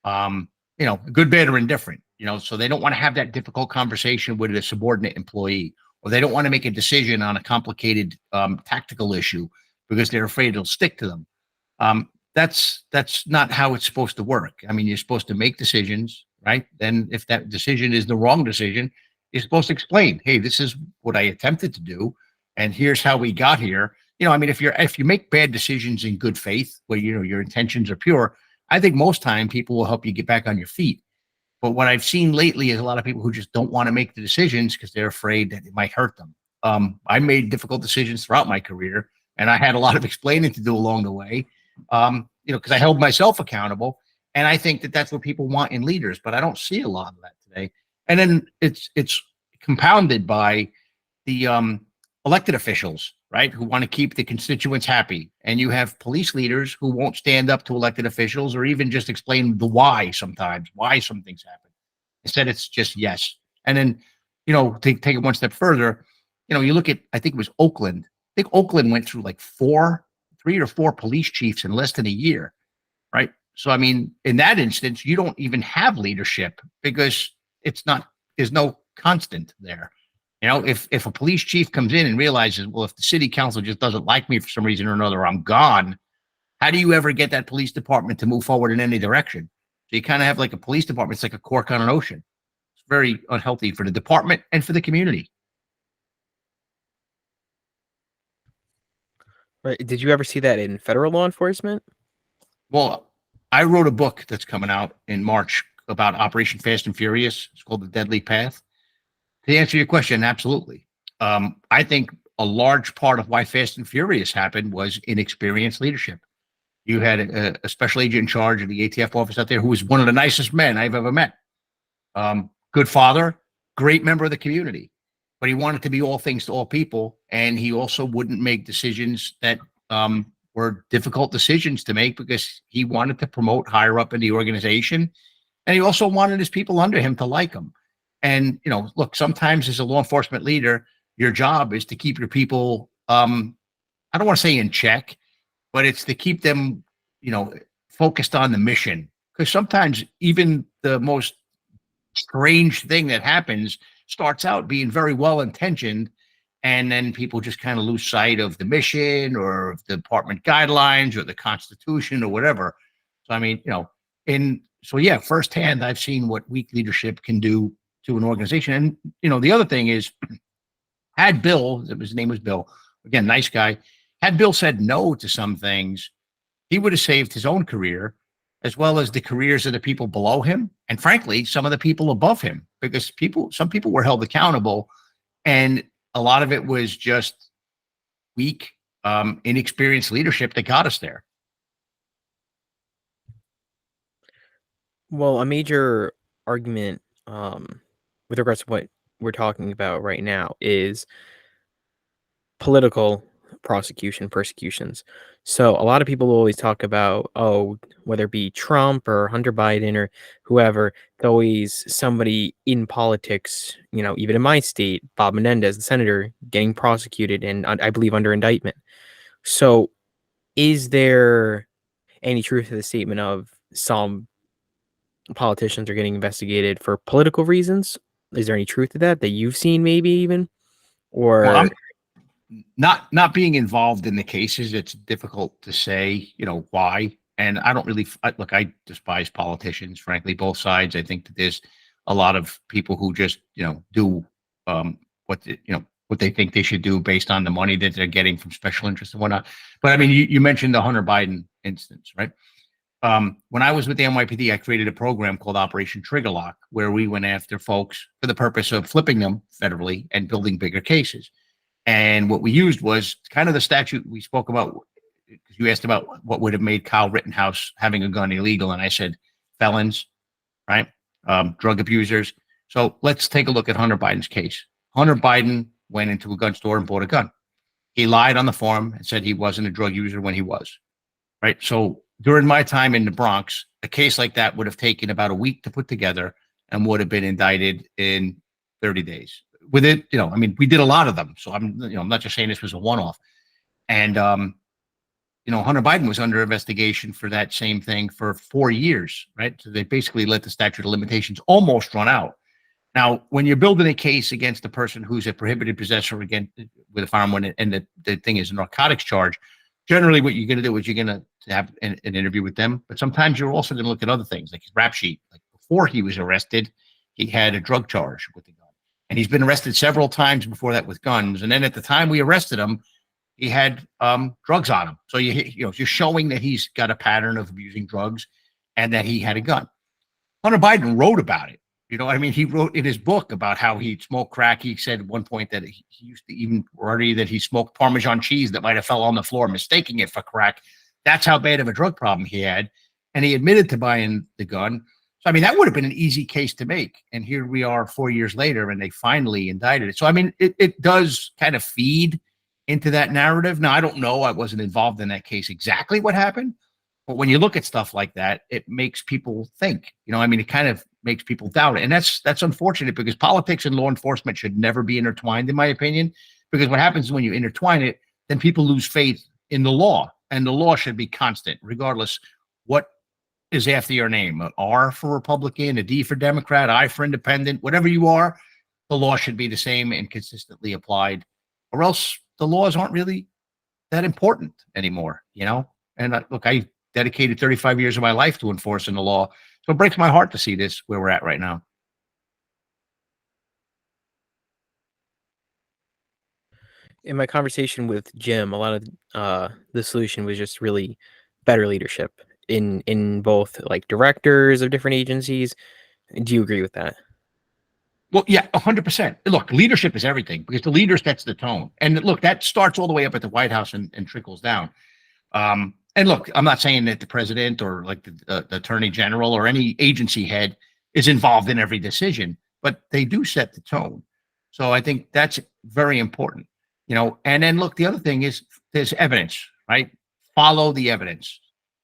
good, bad, or indifferent, so they don't want to have that difficult conversation with a subordinate employee, or they don't want to make a decision on a complicated tactical issue because they're afraid it'll stick to them. That's not how it's supposed to work. I mean, you're supposed to make decisions, right? Then if that decision is the wrong decision, you're supposed to explain, hey, this is what I attempted to do, and here's how we got here. I mean, if you make bad decisions in good faith, where your intentions are pure, I think most time people will help you get back on your feet. But what I've seen lately is a lot of people who just don't want to make the decisions because they're afraid that it might hurt them. I made difficult decisions throughout my career, and I had a lot of explaining to do along the way. Because I held myself accountable, and I think that that's what people want in leaders, but I don't see a lot of that today. And then it's compounded by the elected officials, right, who want to keep the constituents happy, and you have police leaders who won't stand up to elected officials or even just explain the why sometimes, why some things happen. Instead, it's just yes. And then, take it one step further, you look at, I think it was Oakland. I think Oakland went through like 3 or 4 police chiefs in less than a year, right? So, I mean, in that instance, you don't even have leadership because there's no constant there. If a police chief comes in and realizes, well, if the city council just doesn't like me for some reason or another, I'm gone. How do you ever get that police department to move forward in any direction? So you kind of have like a police department. It's like a cork on an ocean. It's very unhealthy for the department and for the community. Right. Did you ever see that in federal law enforcement? Well, I wrote a book that's coming out in March about Operation Fast and Furious. It's called The Deadly Path. To answer your question, absolutely. I think a large part of why Fast and Furious happened was inexperienced leadership. You had a special agent in charge of the ATF office out there who was one of the nicest men I've ever met. Good father, great member of the community, but he wanted to be all things to all people. And he also wouldn't make decisions that were difficult decisions to make because he wanted to promote higher up in the organization. And he also wanted his people under him to like him. And, look, sometimes as a law enforcement leader, your job is to keep your people, I don't want to say in check, but it's to keep them, focused on the mission. Because sometimes even the most strange thing that happens starts out being very well intentioned, and then people just kind of lose sight of the mission or the department guidelines or the Constitution or whatever. So I mean, firsthand, I've seen what weak leadership can do to an organization. And the other thing is, had Bill, his name was Bill, again, nice guy, had Bill said no to some things, he would have saved his own career as well as the careers of the people below him, and frankly, some of the people above him, because some people were held accountable, and a lot of it was just weak, inexperienced leadership that got us there. Well, a major argument with regards to what we're talking about right now is political persecutions. So a lot of people always talk about, whether it be Trump or Hunter Biden or whoever, it's always somebody in politics, even in my state, Bob Menendez, the senator, getting prosecuted and I believe under indictment. So is there any truth to the statement of some politicians are getting investigated for political reasons? Is there any truth to that you've seen, maybe even? Well, I'm Or not being involved in the cases. It's difficult to say, why. And I don't really look. I despise politicians, frankly, both sides. I think that there's a lot of people who just, do what they think they should do based on the money that they're getting from special interests and whatnot. But I mean, you mentioned the Hunter Biden instance, right? When I was with the NYPD, I created a program called Operation Trigger Lock, where we went after folks for the purpose of flipping them federally and building bigger cases. And what we used was kind of the statute we spoke about, because you asked about what would have made Kyle Rittenhouse having a gun illegal. And I said, felons, right? Drug abusers. So let's take a look at Hunter Biden's case. Hunter Biden went into a gun store and bought a gun. He lied on the form and said he wasn't a drug user when he was, right? So during my time in the Bronx, a case like that would have taken about a week to put together and would have been indicted in 30 days. With it, I mean, we did a lot of them. So I'm not just saying this was a one-off. And, Hunter Biden was under investigation for that same thing for 4 years, right? So they basically let the statute of limitations almost run out. Now, when you're building a case against a person who's a prohibited possessor again with a firearm, and the thing is a narcotics charge, generally what you're going to do is you're going to have an interview with them. But sometimes you're also going to look at other things like his rap sheet. Like before he was arrested, he had a drug charge with the gun. And he's been arrested several times before that with guns. And then at the time we arrested him, he had drugs on him. So you're showing that he's got a pattern of abusing drugs and that he had a gun. Hunter Biden wrote about it. He wrote in his book about how he smoked crack. He said at one point that he used to even worry that he smoked Parmesan cheese that might have fell on the floor, mistaking it for crack. That's how bad of a drug problem he had. And he admitted to buying the gun. So, I mean, that would have been an easy case to make. And here we are 4 years later, and they finally indicted it. So, I mean, it does kind of feed into that narrative. Now, I don't know. I wasn't involved in that case exactly what happened. But when you look at stuff like that, it makes people think. It kind of makes people doubt it. And that's unfortunate, because politics and law enforcement should never be intertwined, in my opinion. Because what happens when you intertwine it, then people lose faith in the law. And the law should be constant, regardless what is after your name. An R for Republican, a D for Democrat, I for Independent, whatever you are. the law should be the same and consistently applied, or else the laws aren't really that important anymore, you know? And look, I dedicated 35 years of my life to enforcing the law. So it breaks my heart to see this where we're at right now. In my conversation with Jim, a lot of the solution was just really better leadership in both like directors of different agencies. Do you agree with that? Well, yeah, 100%. Look, leadership is everything because the leader sets the tone. And look, that starts all the way up at the White House and trickles down. And look, I'm not saying that the president or like the attorney general or any agency head is involved in every decision, but they do set the tone. So I think that's very important, you know. And then look, the other thing is there's evidence, right? Follow the evidence.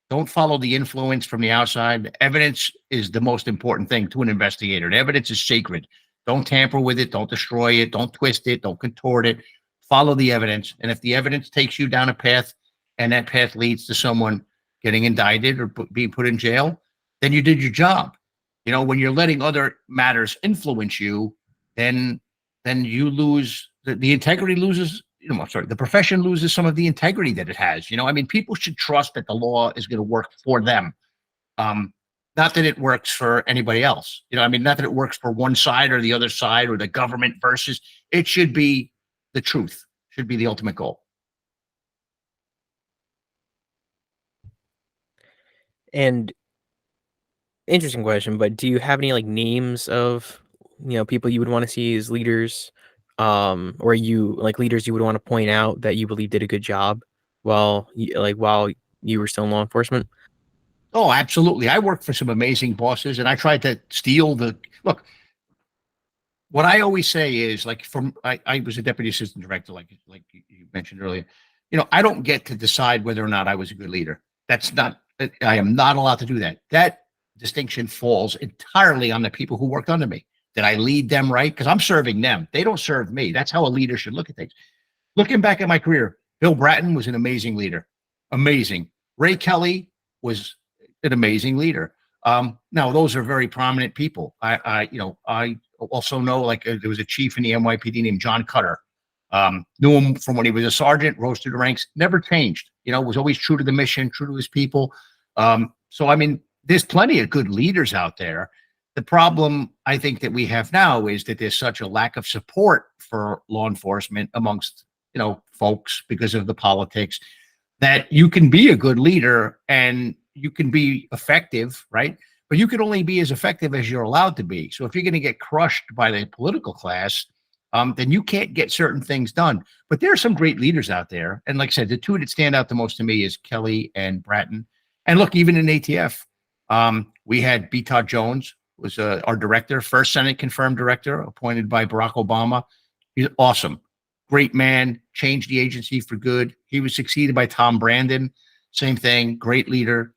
Don't follow the influence from the outside. Evidence is the most important thing to an investigator. The evidence is sacred. Don't tamper with it. Don't destroy it. Don't twist it. Don't contort it. Follow the evidence. And if the evidence takes you down a path and that path leads to someone getting indicted or being put in jail, then you did your job. You know, when you're letting other matters influence you, then you lose the integrity loses, you know, I'm sorry, the profession loses some of the integrity that it has. You know, I mean, people should trust that the law is going to work for them. Not that it works for anybody else. You know, I mean, not that it works for one side or the other side or the government versus, it should be the truth, should be the ultimate goal. And interesting question, but do you have any like names of people you would want to see as leaders, or you like leaders you would want to point out that you believe did a good job while you were still in law enforcement? Oh, absolutely. I worked for some amazing bosses and I tried to steal the look. What I always say is like I was a deputy assistant director, like you mentioned earlier. You know, I don't get to decide whether or not I was a good leader. That's not I am not allowed to do that. That distinction falls entirely on the people who worked under me. Did I lead them right? Because I'm serving them. They don't serve me. That's how a leader should look at things. Looking back at my career, Bill Bratton was an amazing leader. Amazing. Ray Kelly was an amazing leader. Now those are very prominent people. I also know like there was a chief in the NYPD named John Cutter. Knew him from when he was a sergeant, rose through the ranks, never changed. You know, was always true to the mission, true to his people. So I mean, there's plenty of good leaders out there. The problem I think that we have now is that there's such a lack of support for law enforcement amongst folks because of the politics that you can be a good leader and you can be effective, right? But you can only be as effective as you're allowed to be. So if you're going to get crushed by the political class, then you can't get certain things done. But there are some great leaders out there. And like I said, the two that stand out the most to me is Kelly and Bratton. And look, even in ATF, we had B. Todd Jones, was our director, first Senate confirmed director, appointed by Barack Obama. He's awesome. Great man, changed the agency for good. He was succeeded by Tom Brandon. Same thing, great leader.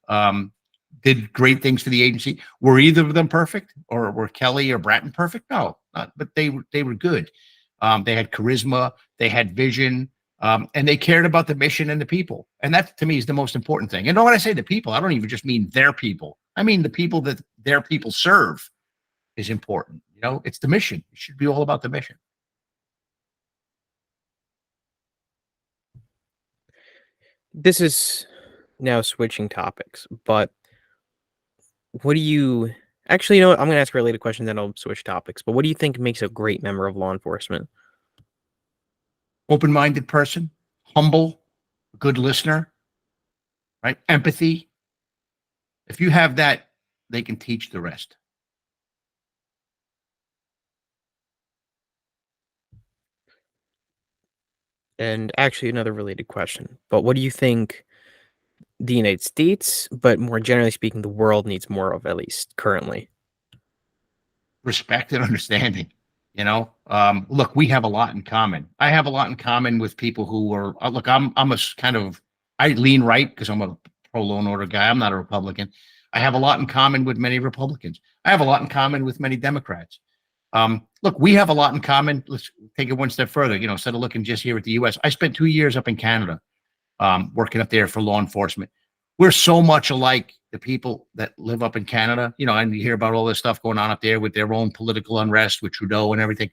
Did great things for the agency. Were either of them perfect, or were Kelly or Bratton perfect? No, but they were good. They had charisma, they had vision, and they cared about the mission and the people. And that, to me, is the most important thing. And when I say the people, I don't even just mean their people. I mean the people that their people serve is important. You know, it's the mission. It should be all about the mission. This is now switching topics, but what do you actually, you know what, I'm going to ask a related question, then I'll switch topics. But what do you think makes a great member of law enforcement? Open-minded person, humble, good listener, right? Empathy. If you have that, they can teach the rest. And actually, another related question, but what do you think the United States, but more generally speaking, the world needs more of, at least currently? Respect and understanding. Look, we have a lot in common. I have a lot in common with people who are look. I'm a kind of I lean right because I'm a pro law and order guy. I'm not a Republican. I have a lot in common with many Republicans. I have a lot in common with many Democrats. Look, we have a lot in common. Let's take it one step further. Instead of looking just here at the U.S., I spent 2 years up in Canada, working up there for law enforcement. We're so much alike, the people that live up in Canada, and you hear about all this stuff going on up there with their own political unrest with Trudeau and everything.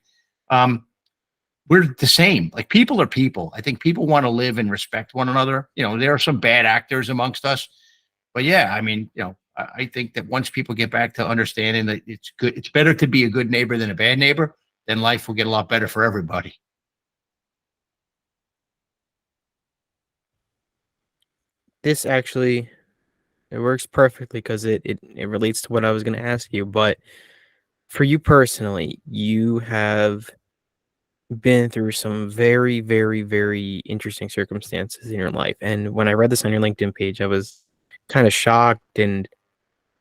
We're the same. Like people are people. I think people want to live and respect one another. There are some bad actors amongst us, but yeah, I mean, I think that once people get back to understanding that it's better to be a good neighbor than a bad neighbor, then life will get a lot better for everybody. This actually it works perfectly because it relates to what I was going to ask you. But for you personally, you have been through some very, very, very interesting circumstances in your life. And when I read this on your LinkedIn page, I was kind of shocked, and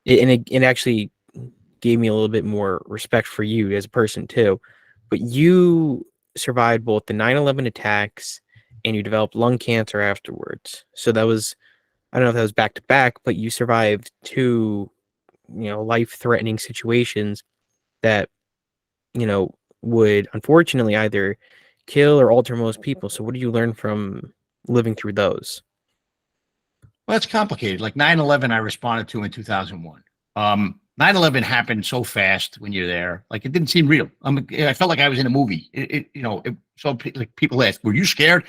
it actually gave me a little bit more respect for you as a person too. But you survived both the 9/11 attacks and you developed lung cancer afterwards. So that was, I don't know if that was back to back, but you survived two, life-threatening situations that, would unfortunately either kill or alter most people. So what do you learn from living through those? Well, it's complicated. Like 9/11, I responded to in 2001. 9/11 happened so fast when you're there. Like it didn't seem real. I felt like I was in a movie. Like people ask, were you scared?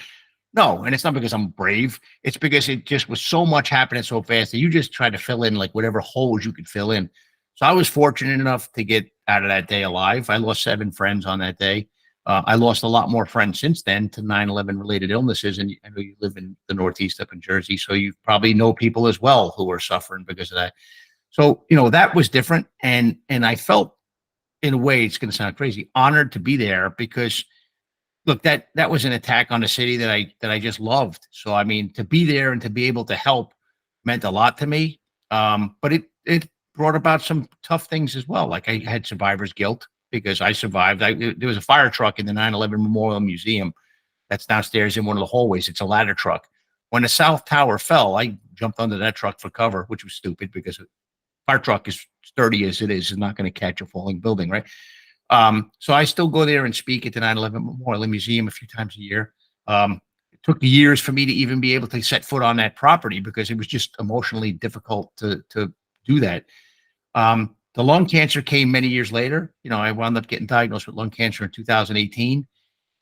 No. And it's not because I'm brave. It's because it just was so much happening so fast that you just try to fill in like whatever holes you could fill in. So I was fortunate enough to get out of that day alive. I lost 7 friends on that day. I lost a lot more friends since then to 9/11 related illnesses. And I know you live in the Northeast up in Jersey, so you probably know people as well who are suffering because of that. So, that was different. And I felt, in a way, it's going to sound crazy, honored to be there because look, that was an attack on a city that I just loved. So, I mean, to be there and to be able to help meant a lot to me. But it brought about some tough things as well. Like I had survivor's guilt because I survived. There was a fire truck in the 9/11 Memorial Museum that's downstairs in one of the hallways. It's a ladder truck. When the South Tower fell, I jumped under that truck for cover, which was stupid because a fire truck, as sturdy as it is not going to catch a falling building, right? So I still go there and speak at the 9/11 Memorial Museum a few times a year. It took years for me to even be able to set foot on that property because it was just emotionally difficult to do that. The lung cancer came many years later. I wound up getting diagnosed with lung cancer in 2018,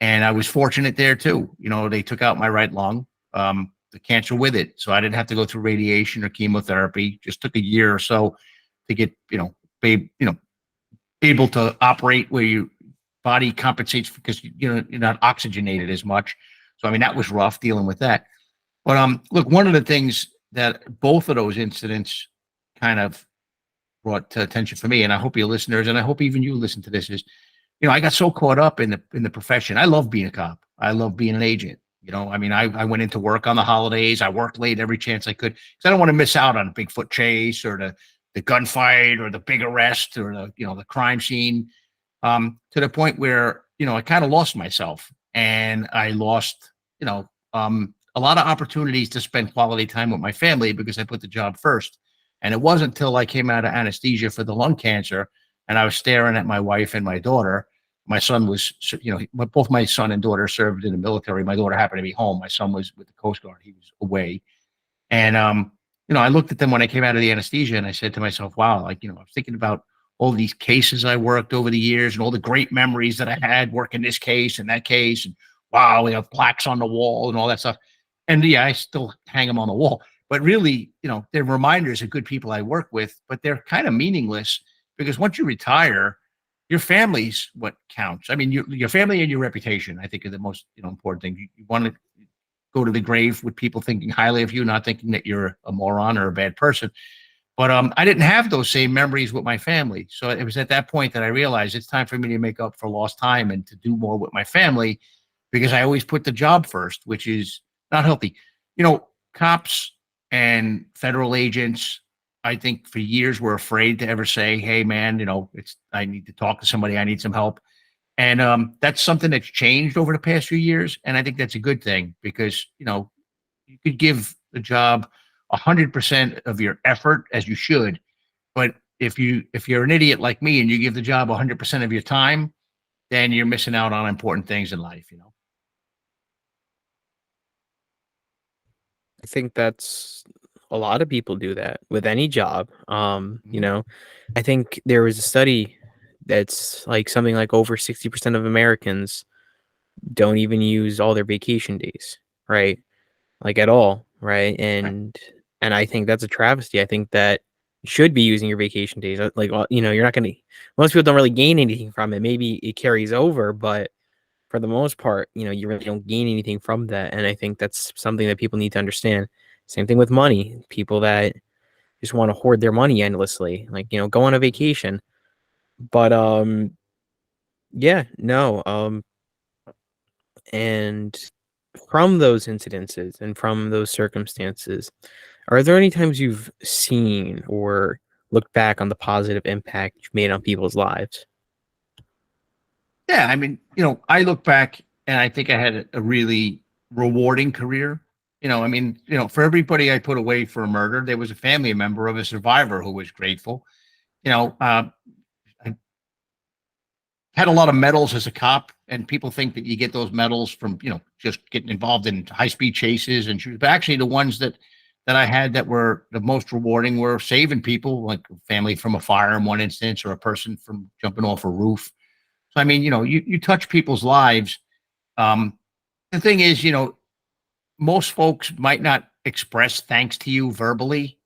and I was fortunate there too. They took out my right lung, the cancer with it, so I didn't have to go through radiation or chemotherapy. Just took a year or so to get, be, able to operate where your body compensates because you're not oxygenated as much. So I mean that was rough dealing with that. But look, one of the things that both of those incidents kind of brought to attention for me, and I hope your listeners, and I hope even you listen to this, is I got so caught up in the profession. I love being a cop. I love being an agent. I mean, I went into work on the holidays. I worked late every chance I could because I don't want to miss out on a Bigfoot chase or the gunfight or the big arrest or the crime scene. To the point where I kind of lost myself and I lost a lot of opportunities to spend quality time with my family because I put the job first. And it wasn't until I came out of anesthesia for the lung cancer and I was staring at my wife and my daughter. My son was, both my son and daughter served in the military. My daughter happened to be home. My son was with the Coast Guard. He was away. And, I looked at them when I came out of the anesthesia and I said to myself, wow, like, I was thinking about all these cases I worked over the years and all the great memories that I had working this case and that case. And wow, we have plaques on the wall and all that stuff. And yeah, I still hang them on the wall. But really, they're reminders of good people I work with, but they're kind of meaningless because once you retire, your family's what counts. I mean, your family and your reputation, I think, are the most important thing. You want to go to the grave with people thinking highly of you, not thinking that you're a moron or a bad person. But I didn't have those same memories with my family. So it was at that point that I realized it's time for me to make up for lost time and to do more with my family because I always put the job first, which is not healthy. Cops and federal agents, I think for years were afraid to ever say, hey, man, I need to talk to somebody. I need some help. And that's something that's changed over the past few years. And I think that's a good thing because, you could give the job 100% of your effort as you should. But if you're an idiot like me and you give the job 100% of your time, then you're missing out on important things in life. I think that's a lot of people do that with any job. Mhm. I think there was a study That's like something like over 60% of Americans don't even use all their vacation days, right? Like at all, right? Right. And I think that's a travesty. I think that you should be using your vacation days. Like, you know, you're not going to. Most people don't really gain anything from it. Maybe it carries over, but for the most part, you know, you really don't gain anything from that. And I think that's something that people need to understand. Same thing with money. People that just want to hoard their money endlessly, like, you know, go on a vacation. But yeah, no, and from those incidences and from those circumstances, are there any times you've seen or looked back on the positive impact you've made on people's lives? Yeah, I mean, I look back and I think I had a really rewarding career. I mean, for everybody I put away for a murder, there was a family member of a survivor who was grateful. I had a lot of medals as a cop, and people think that you get those medals from, just getting involved in high speed chases and shooting. But actually, the ones that I had that were the most rewarding were saving people, like a family from a fire in one instance, or a person from jumping off a roof. So I mean, you touch people's lives. Um, the thing is, most folks might not express thanks to you verbally,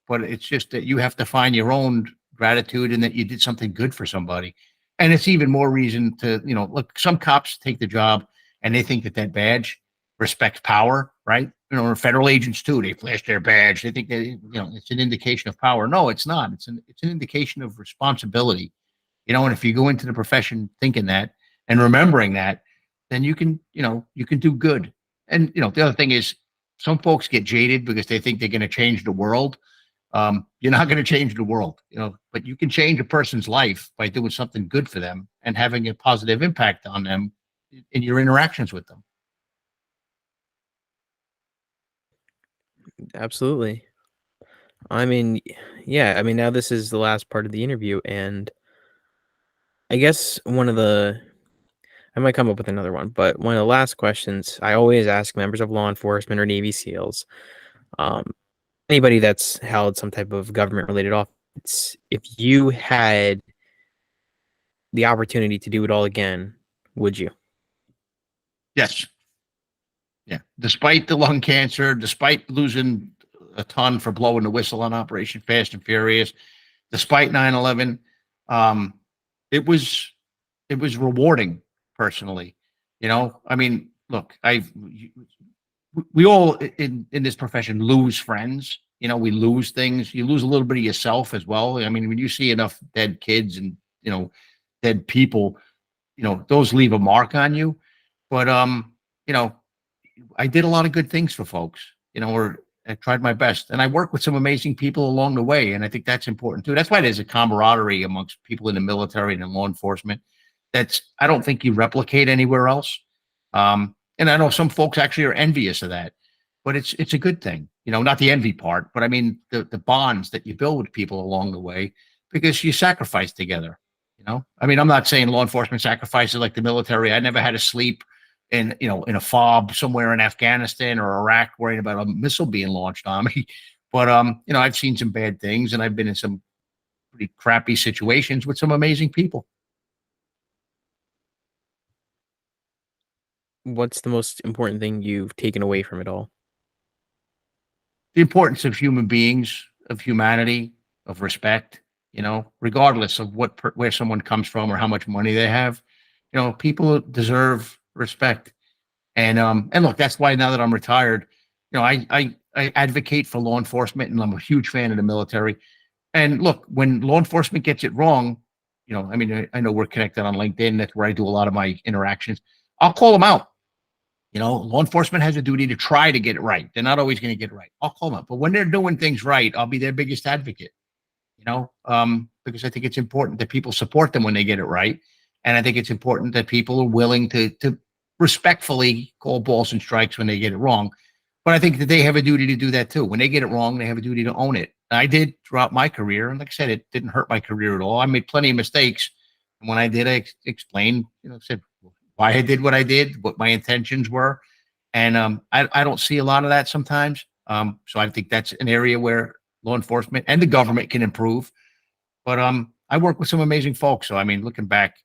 but it's just that you have to find your own gratitude and that you did something good for somebody. And it's even more reason to, look, some cops take the job and they think that that badge respects power, right? Or federal agents too, they flash their badge. They think that, it's an indication of power. No, it's not. It's an indication of responsibility. And if you go into the profession thinking that and remembering that, then you can do good. And the other thing is, some folks get jaded because they think they're going to change the world. You're not going to change the world, but you can change a person's life by doing something good for them and having a positive impact on them in your interactions with them. Absolutely. I mean, yeah, I mean, now this is the last part of the interview, and I guess I might come up with another one, but one of the last questions I always ask members of law enforcement or Navy SEALs, um, anybody that's held some type of government related office, if you had the opportunity to do it all again, would you? Yes. Yeah. Despite the lung cancer, despite losing a ton for blowing the whistle on Operation Fast and Furious, despite 9/11, um, it was it was rewarding personally. I mean, look, we all in this profession lose friends. We lose things. You lose a little bit of yourself as well. I mean, when you see enough dead kids and dead people, those leave a mark on you. But you know, I did a lot of good things for folks. Or I tried my best, and I worked with some amazing people along the way, and I think that's important too. That's why there's a camaraderie amongst people in the military and in law enforcement. That's I don't think you replicate anywhere else. And I know some folks actually are envious of that, but it's a good thing. Not the envy part, but I mean the bonds that you build with people along the way because you sacrifice together. I mean, I'm not saying law enforcement sacrifices like the military. I never had to sleep in a fob somewhere in Afghanistan or Iraq worrying about a missile being launched on me. But I've seen some bad things and I've been in some pretty crappy situations with some amazing people. What's the most important thing you've taken away from it all? The importance of human beings, of humanity, of respect, regardless of where someone comes from or how much money they have. People deserve respect. And look, that's why now that I'm retired, I advocate for law enforcement and I'm a huge fan of the military. And look, when law enforcement gets it wrong, I mean, I know we're connected on LinkedIn. That's where I do a lot of my interactions. I'll call them out. Law enforcement has a duty to try to get it right. They're not always going to get it right. I'll call them out. But when they're doing things right, I'll be their biggest advocate, because I think it's important that people support them when they get it right. And I think it's important that people are willing to respectfully call balls and strikes when they get it wrong. But I think that they have a duty to do that too. When they get it wrong, they have a duty to own it. I did throughout my career. And like I said, it didn't hurt my career at all. I made plenty of mistakes. And when I did, I explained, said why I did what I did, what my intentions were. And I don't see a lot of that sometimes. So I think that's an area where law enforcement and the government can improve. But I work with some amazing folks. So, I mean, looking back,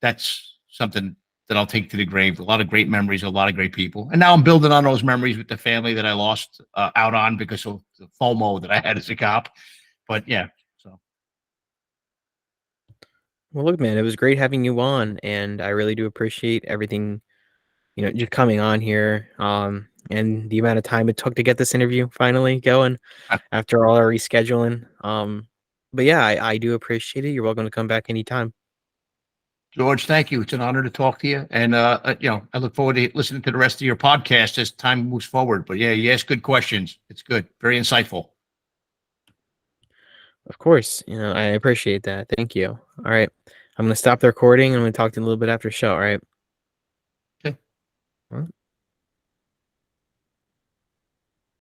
that's something that I'll take to the grave. A lot of great memories, a lot of great people. And now I'm building on those memories with the family that I lost out on because of the FOMO that I had as a cop. But yeah, so Well, look, man, it was great having you on, and I really do appreciate everything, just coming on here, and the amount of time it took to get this interview finally going after all our rescheduling. But yeah, I do appreciate it. You're welcome to come back anytime. George, thank you. It's an honor to talk to you. And, I look forward to listening to the rest of your podcast as time moves forward. But yeah, you ask good questions. It's good. Very insightful. Of course, I appreciate that. Thank you. All right. I'm going to stop the recording and I'm going to talk to you a little bit after the show. All right. Okay. All right.